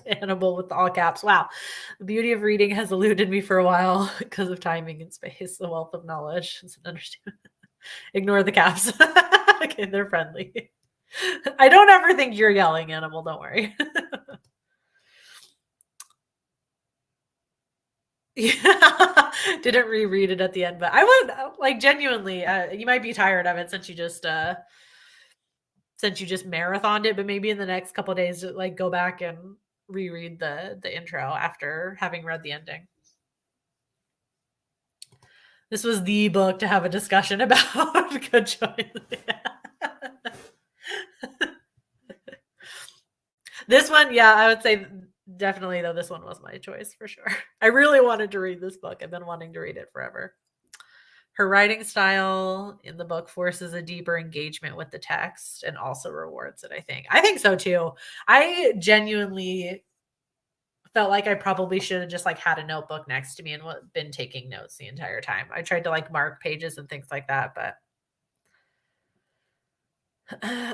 Annabelle with all caps. Wow. The beauty of reading has eluded me for a while because of timing and space. The wealth of knowledge is an understatement. Ignore the caps. Okay, they're friendly. I don't ever think you're yelling, Annabelle. Don't worry. Yeah. Didn't reread it at the end, but I would like genuinely. You might be tired of it since you just marathoned it, but maybe in the next couple of days, like go back and reread the intro after having read the ending. This was the book to have a discussion about. Good choice. This one, yeah, I would say definitely though this one was my choice for sure. I really wanted to read this book. I've been wanting to read it forever. Her writing style in the book forces a deeper engagement with the text and also rewards it, I think. I think so too. I genuinely felt like I probably should have just like had a notebook next to me and been taking notes the entire time. I tried to like mark pages and things like that, but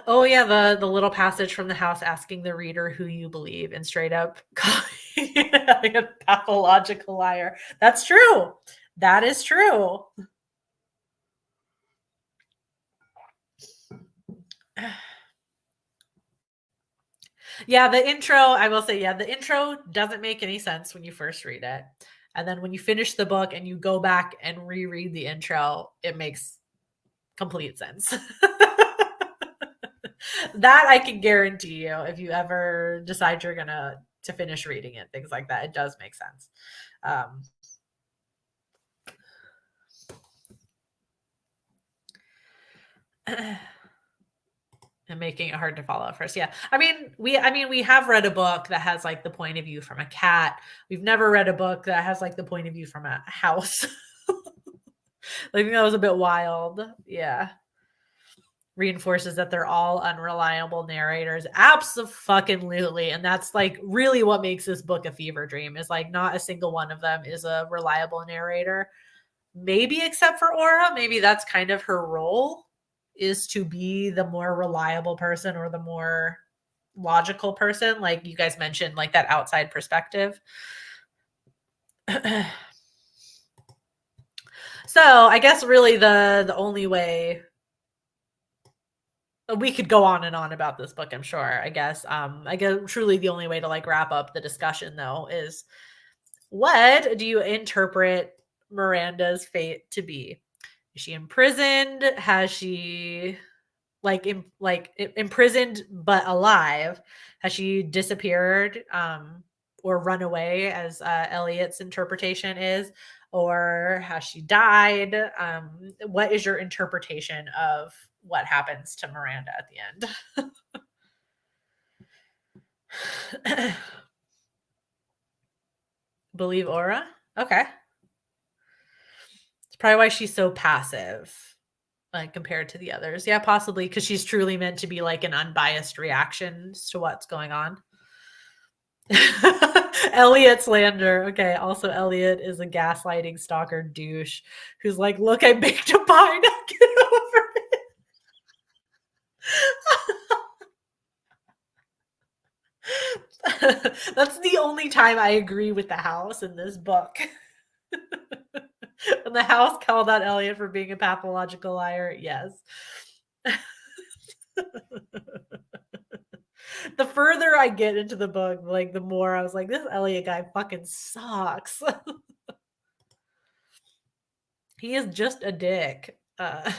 oh yeah, the little passage from the house asking the reader who you believe and straight up calling like a pathological liar. That's true. That is true. Yeah, the intro, I will say, yeah, the intro doesn't make any sense when you first read it. And then when you finish the book and you go back and reread the intro, it makes complete sense. That I can guarantee you if you ever decide you're gonna to finish reading it, things like that. It does make sense. Um, and making it hard to follow at first. Yeah. I mean, we have read a book that has like the point of view from a cat. We've never read a book that has like the point of view from a house. I think that was a bit wild. Yeah. Reinforces that they're all unreliable narrators. Absolutely. And that's like really what makes this book a fever dream is like not a single one of them is a reliable narrator. Maybe except for Aura. Maybe that's kind of her role is to be the more reliable person or the more logical person. Like you guys mentioned, like that outside perspective. So I guess really the only way we could go on and on about this book, I'm sure. I guess truly the only way to like wrap up the discussion though is what do you interpret Miranda's fate to be? Is she imprisoned? Has she imprisoned but alive? Has she disappeared or run away as Elliot's interpretation is? Or has she died? What is your interpretation of what happens to Miranda at the end? Believe Aura? Okay. It's probably why she's so passive, like compared to the others. Yeah, possibly because she's truly meant to be like an unbiased reaction to what's going on. Elliot slander. Okay. Also, Elliot is a gaslighting stalker douche who's like, look, I baked a pie. Now get over it. That's the only time I agree with the house in this book. And the house called out Elliot for being a pathological liar. Yes. The further I get into the book, like the more I was like, this Elliot guy fucking sucks. He is just a dick. And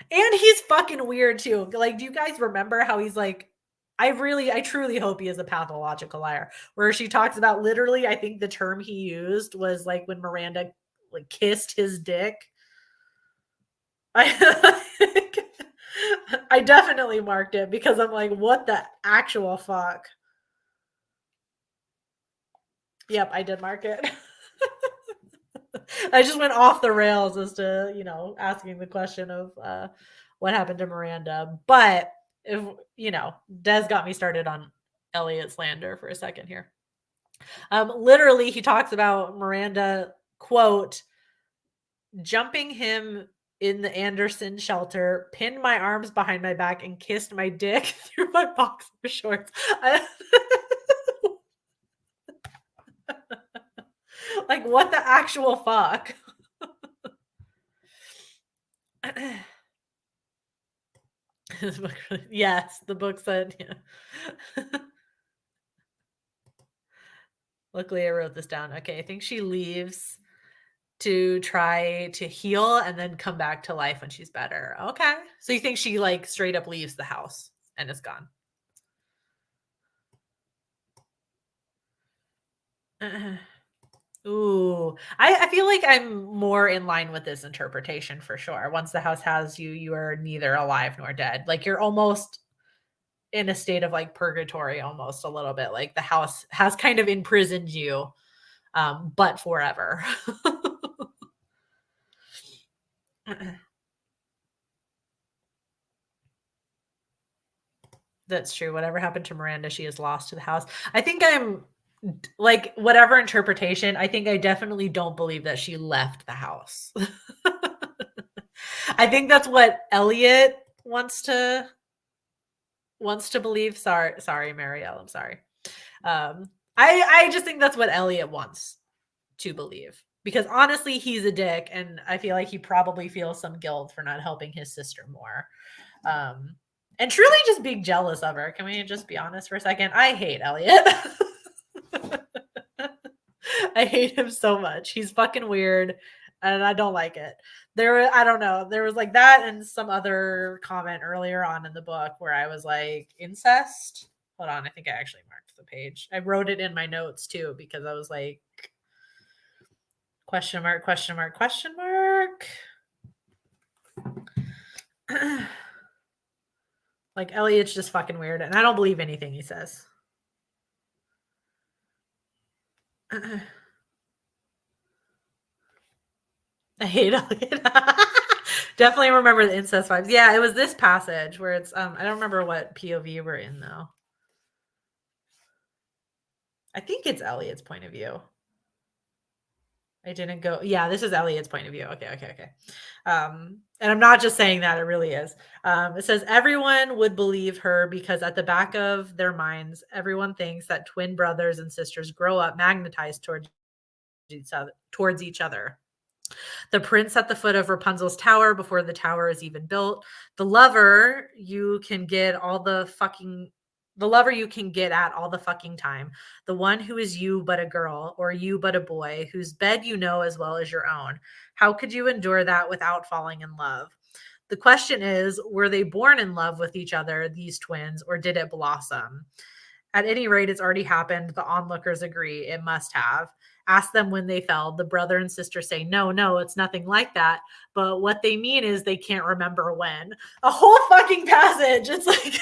he's fucking weird too. Like, do you guys remember how he's like, I truly hope he is a pathological liar. Where she talks about literally, I think the term he used was like when Miranda like kissed his dick. I I definitely marked it because I'm like, what the actual fuck? Yep, I did mark it. I just went off the rails as to, asking the question of what happened to Miranda. But if Des got me started on Elliot slander for a second here. Literally, he talks about Miranda, quote, jumping him in the Anderson shelter, pinned my arms behind my back, and kissed my dick through my boxer shorts. Like, what the actual fuck? Yes, the book said, yeah. Luckily, I wrote this down. Okay, I think she leaves to try to heal and then come back to life when she's better. Okay. So you think she like straight up leaves the house and is gone? Ooh, I feel like I'm more in line with this interpretation for sure. Once the house has you, you are neither alive nor dead. Like you're almost in a state of like purgatory, almost a little bit. Like the house has kind of imprisoned you, but forever. That's true. Whatever happened to Miranda, she is lost to the house. I think I'm like whatever interpretation, I think I definitely don't believe that she left the house. I think that's what Elliot wants to believe. Sorry, Marielle. I'm sorry. I just think that's what Elliot wants to believe because honestly, he's a dick, and I feel like he probably feels some guilt for not helping his sister more. And truly just being jealous of her. Can we just be honest for a second? I hate Elliot. I hate him so much. He's fucking weird. and I don't like it. I don't know. There was like that and some other comment earlier on in the book where I was like, incest. Hold on, I think I actually marked the page. I wrote it in my notes too because I was like, question mark, question mark, question mark. Like Elliot's just fucking weird, and I don't believe anything he says. I hate Elliot. Definitely remember the incest vibes. Yeah, it was this passage where it's I don't remember what POV we're in though. I think it's Elliot's point of view. I didn't go. Yeah, this is Elliot's point of view. Okay. And I'm not just saying that, it really is. It says everyone would believe her because at the back of their minds, everyone thinks that twin brothers and sisters grow up magnetized towards each other. The prince at the foot of Rapunzel's tower before the tower is even built. The lover you can get at all the fucking time. The one who is you but a girl, or you but a boy, whose bed you know as well as your own. How could you endure that without falling in love? The question is, were they born in love with each other, these twins, or did it blossom? At any rate, it's already happened. The onlookers agree. It must have. Ask them when they fell. The brother and sister say, no, it's nothing like that. But what they mean is they can't remember when. A whole fucking passage. It's like...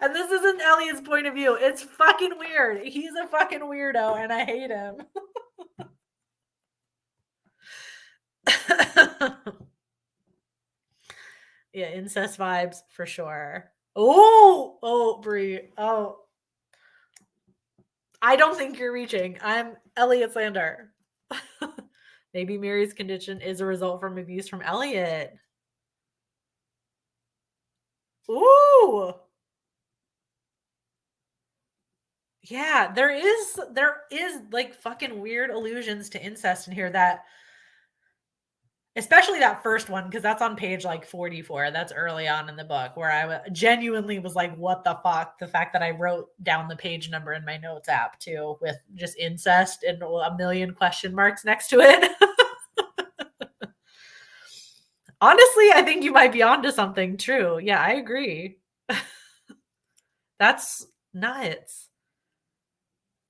And this isn't Elliot's point of view. It's fucking weird. He's a fucking weirdo, and I hate him. Yeah, incest vibes for sure. Oh, Brie. Oh, I don't think you're reaching. I'm Elliot Slander. Maybe Mary's condition is a result from abuse from Elliot. Ooh. Yeah, there is like fucking weird allusions to incest in here that, especially that first one, because that's on page like 44. That's early on in the book where I genuinely was like, what the fuck? The fact that I wrote down the page number in my notes app too, with just incest and a million question marks next to it. Honestly, I think you might be onto something. True. Yeah, I agree. That's nuts.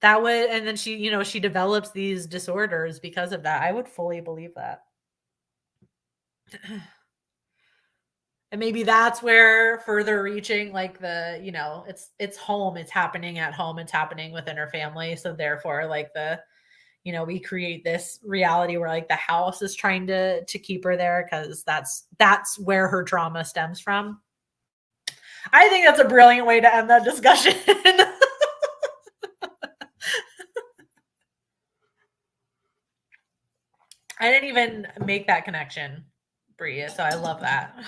That would, and then she develops these disorders because of that. I would fully believe that. And maybe that's where further reaching, like it's home, it's happening at home, it's happening within her family. So therefore, like we create this reality where like the house is trying to keep her there because that's where her trauma stems from. I think that's a brilliant way to end that discussion. I didn't even make that connection, Bria, so I love that.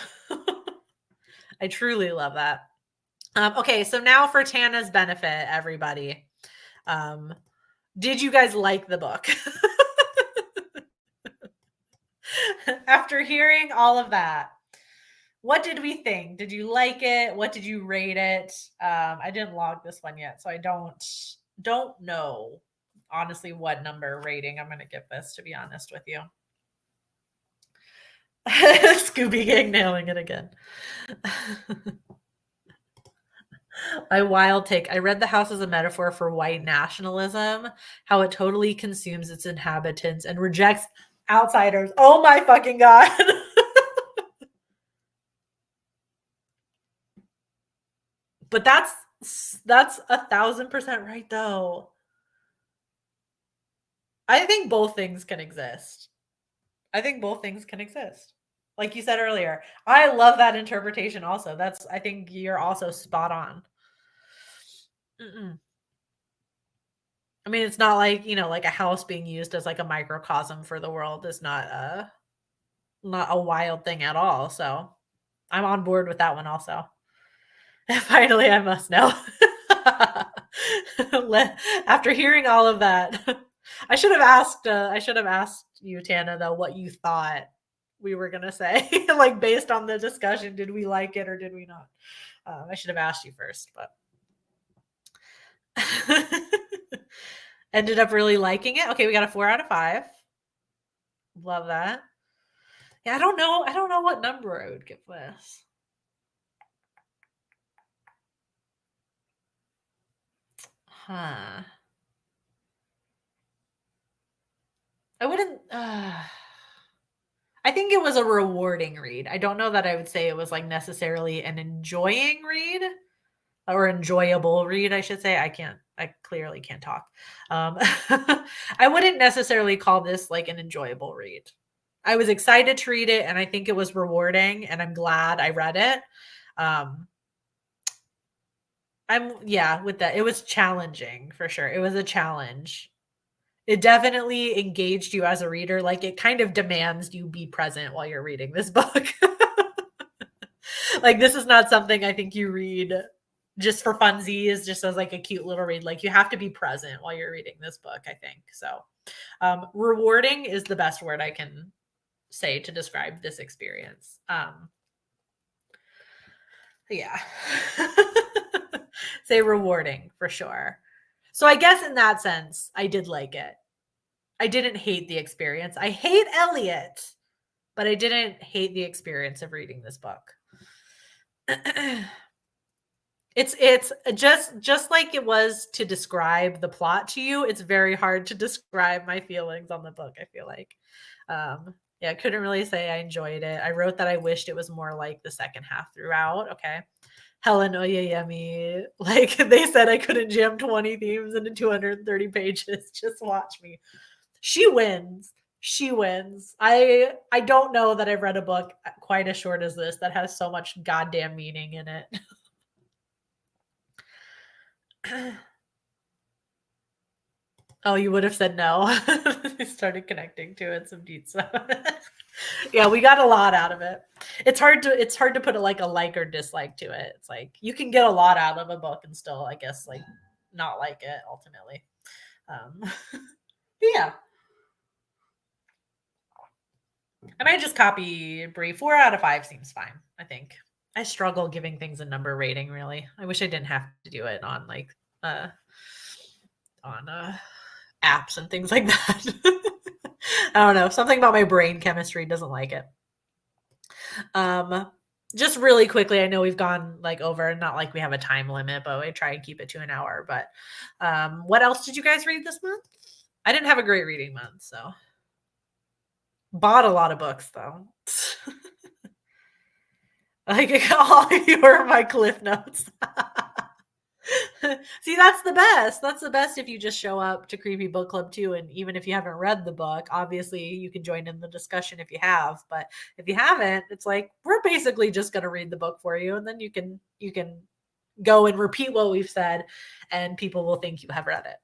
I truly love that. Okay, so now for Tana's benefit, everybody. Did you guys like the book? After hearing all of that, what did we think? Did you like it? What did you rate it? I didn't log this one yet, so I don't know honestly what number rating I'm going to give this, to be honest with you. Scooby Gang nailing it again. My wild take. I read the house as a metaphor for white nationalism, how it totally consumes its inhabitants and rejects outsiders. Oh my fucking God. But that's 1,000% right though. I think both things can exist. Like you said earlier, I love that interpretation also. I think you're also spot on. I mean, it's not like, like a house being used as like a microcosm for the world is not a wild thing at all. So I'm on board with that one also. Finally, I must know. After hearing all of that, I should have asked you, Tana, though, what you thought we were gonna say, like based on the discussion. Did we like it or did we not? I should have asked you first, but Ended up really liking it. Okay, we got a 4 out of 5. Love that. Yeah, I don't know what number I would give this. Huh. I wouldn't I think it was a rewarding read. I don't know that I would say it was, like, necessarily an enjoying read or enjoyable read, I should say. I clearly can't talk. Um, I wouldn't necessarily call this, like, an enjoyable read. I was excited to read it, and I think it was rewarding, and I'm glad I read it. Um, yeah, with that. It was challenging for sure. It was a challenge. It definitely engaged you as a reader, like, it kind of demands you be present while you're reading this book. Like, this is not something I think you read just for funsies, just as, like, a cute little read, like, you have to be present while you're reading this book, I think, so, rewarding is the best word I can say to describe this experience, yeah. Say rewarding, for sure. So, I guess in that sense, I did like it. I didn't hate the experience. I hate Elliot, but I didn't hate the experience of reading this book. It's just like it was to describe the plot to you, it's very hard to describe my feelings on the book, I feel like. Yeah, I couldn't really say I enjoyed it. I wrote that I wished it was more like the second half throughout, okay. Helen Oyeyemi, like, they said I couldn't jam 20 themes into 230 pages, just watch me. She wins. She wins. I don't know that I've read a book quite as short as this that has so much goddamn meaning in it. Oh, you would have said no. You started connecting to it some deep stuff. Yeah, we got a lot out of it. It's hard to put a like or dislike to it. It's like you can get a lot out of a book and still, I guess, like not like it ultimately. Yeah. I might just copy Brie. 4 out of 5 seems fine, I think. I struggle giving things a number rating, really. I wish I didn't have to do it on like on apps and things like that. I don't know. Something about my brain chemistry doesn't like it. Um, just really quickly, I know we've gone like over, not like we have a time limit, but I try and keep it to an hour. But what else did you guys read this month? I didn't have a great reading month, so bought a lot of books though. Like all your my cliff notes. See, that's the best. That's the best if you just show up to Creepy Book Club too. And even if you haven't read the book, obviously you can join in the discussion if you have. But if you haven't, it's like we're basically just gonna read the book for you, and then you can go and repeat what we've said, and people will think you have read it.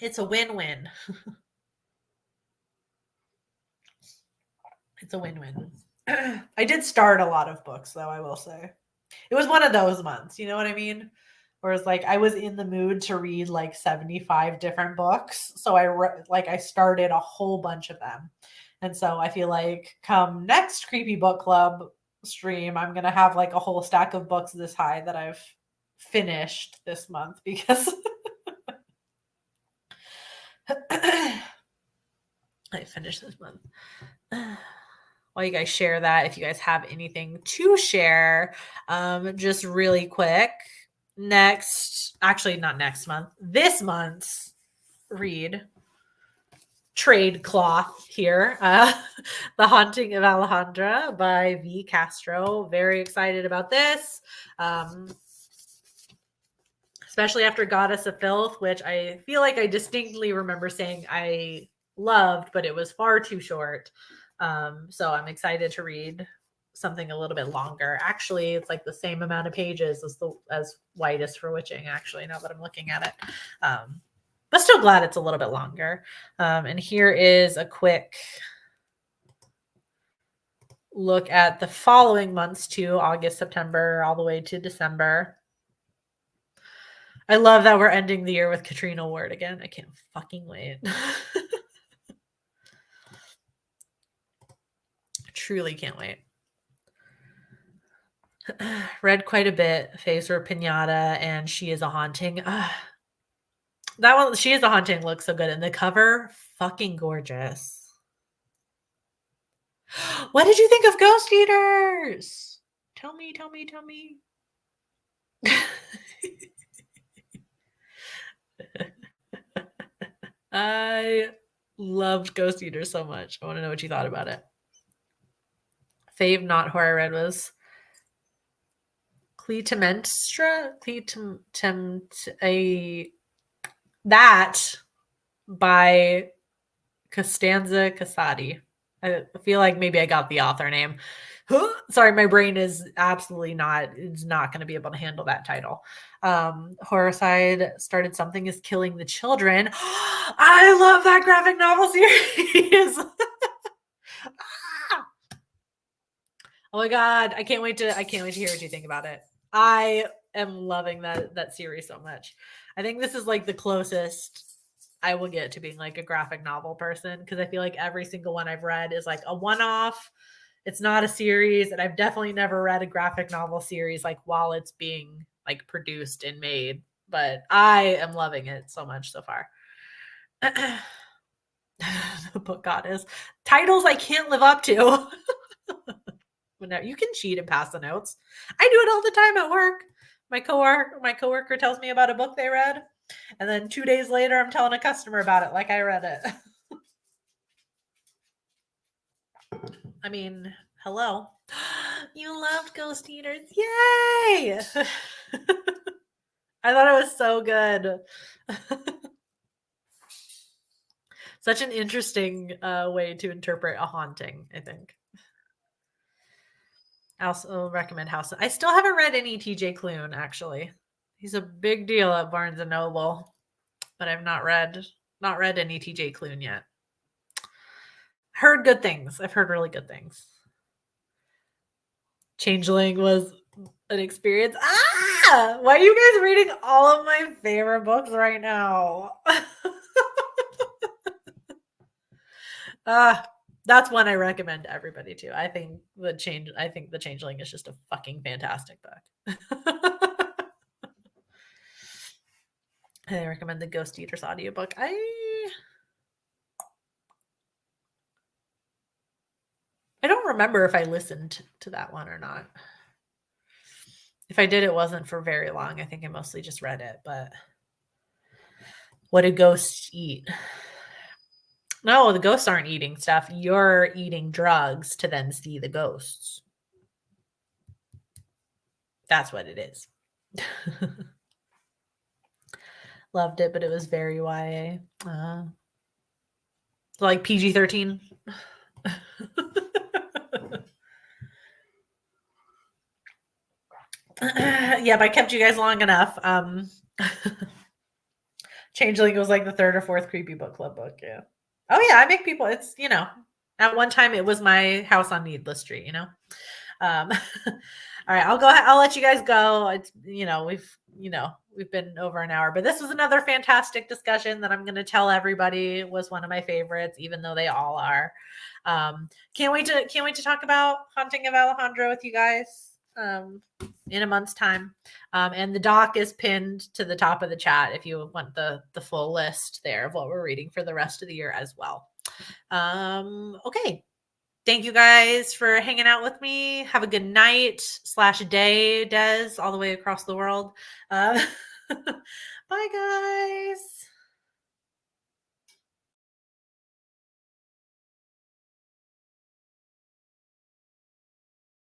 It's a win-win. It's a win-win. I did start a lot of books though, I will say. It was one of those months, you know what I mean? Whereas like I was in the mood to read like 75 different books. So I started a whole bunch of them. And so I feel like come next Creepy Book Club stream, I'm going to have like a whole stack of books this high that I've finished this month because I finished this month. While you guys share that, if you guys have anything to share, just really quick. Actually, not next month, this month's read trade cloth here. The Haunting of Alejandra by V. Castro. Very excited about this. Especially after Goddess of Filth, which I feel like I distinctly remember saying I loved, but it was far too short. So I'm excited to read something a little bit longer. Actually, it's like the same amount of pages as Whitest for Witching, actually, now that I'm looking at it. But still glad it's a little bit longer. And here is a quick look at the following months too, August, September, all the way to December. I love that we're ending the year with Katrina Ward again. I can't fucking wait. Truly can't wait. Read quite a bit. Face or Pinata and She Is a Haunting. That one, She Is a Haunting looks so good. And the cover, fucking gorgeous. What did you think of Ghost Eaters? Tell me, tell me, tell me. I loved Ghost Eaters so much. I want to know what you thought about it. Fave not horror I read was Cletemnestra? That by Costanza Casati. I feel like maybe I got the author name. Sorry, my brain is absolutely not going to be able to handle that title. Horrorcide started Something Is Killing the Children. I love that graphic novel series. Oh my god, I can't wait to hear what you think about it. I am loving that series so much. I think this is like the closest I will get to being like a graphic novel person, because I feel like every single one I've read is like a one-off. It's not a series, and I've definitely never read a graphic novel series like while it's being like produced and made. But I am loving it so much so far. The book goddess. Titles I can't live up to. No, you can cheat and pass the notes. I do it all the time at work. My coworker tells me about a book they read, and then 2 days later, I'm telling a customer about it like I read it. I mean, hello. You loved Ghost Eaters. Yay! I thought it was so good. Such an interesting way to interpret a haunting, I think. I also recommend House. I still haven't read any TJ Klune, actually. He's a big deal at Barnes and Noble, but I've not read any TJ Klune yet. Heard good things. I've heard really good things. Changeling was an experience. Why are you guys reading all of my favorite books right now? That's one I recommend to everybody too. I think the Changeling is just a fucking fantastic book. I recommend the Ghost Eaters audiobook. I don't remember if I listened to that one or not. If I did, it wasn't for very long. I think I mostly just read it. But what do ghosts eat? No, the ghosts aren't eating stuff. You're eating drugs to then see the ghosts. That's what it is. Loved it, but it was very YA. Like PG-13. Yep, I kept you guys long enough. Changeling was like the third or fourth creepy book club book. Yeah. Oh yeah, I make people. It's at one time it was my house on Needless Street. All right, I'll go ahead. I'll let you guys go. It's we've been over an hour, but this was another fantastic discussion that I'm going to tell everybody was one of my favorites, even though they all are. Can't wait to talk about Haunting of Alejandra with you guys in a month's time. And the doc is pinned to the top of the chat if you want the full list there of what we're reading for the rest of the year as well. Okay. Thank you guys for hanging out with me. Have a good night / day, Des, all the way across the world. Bye, guys.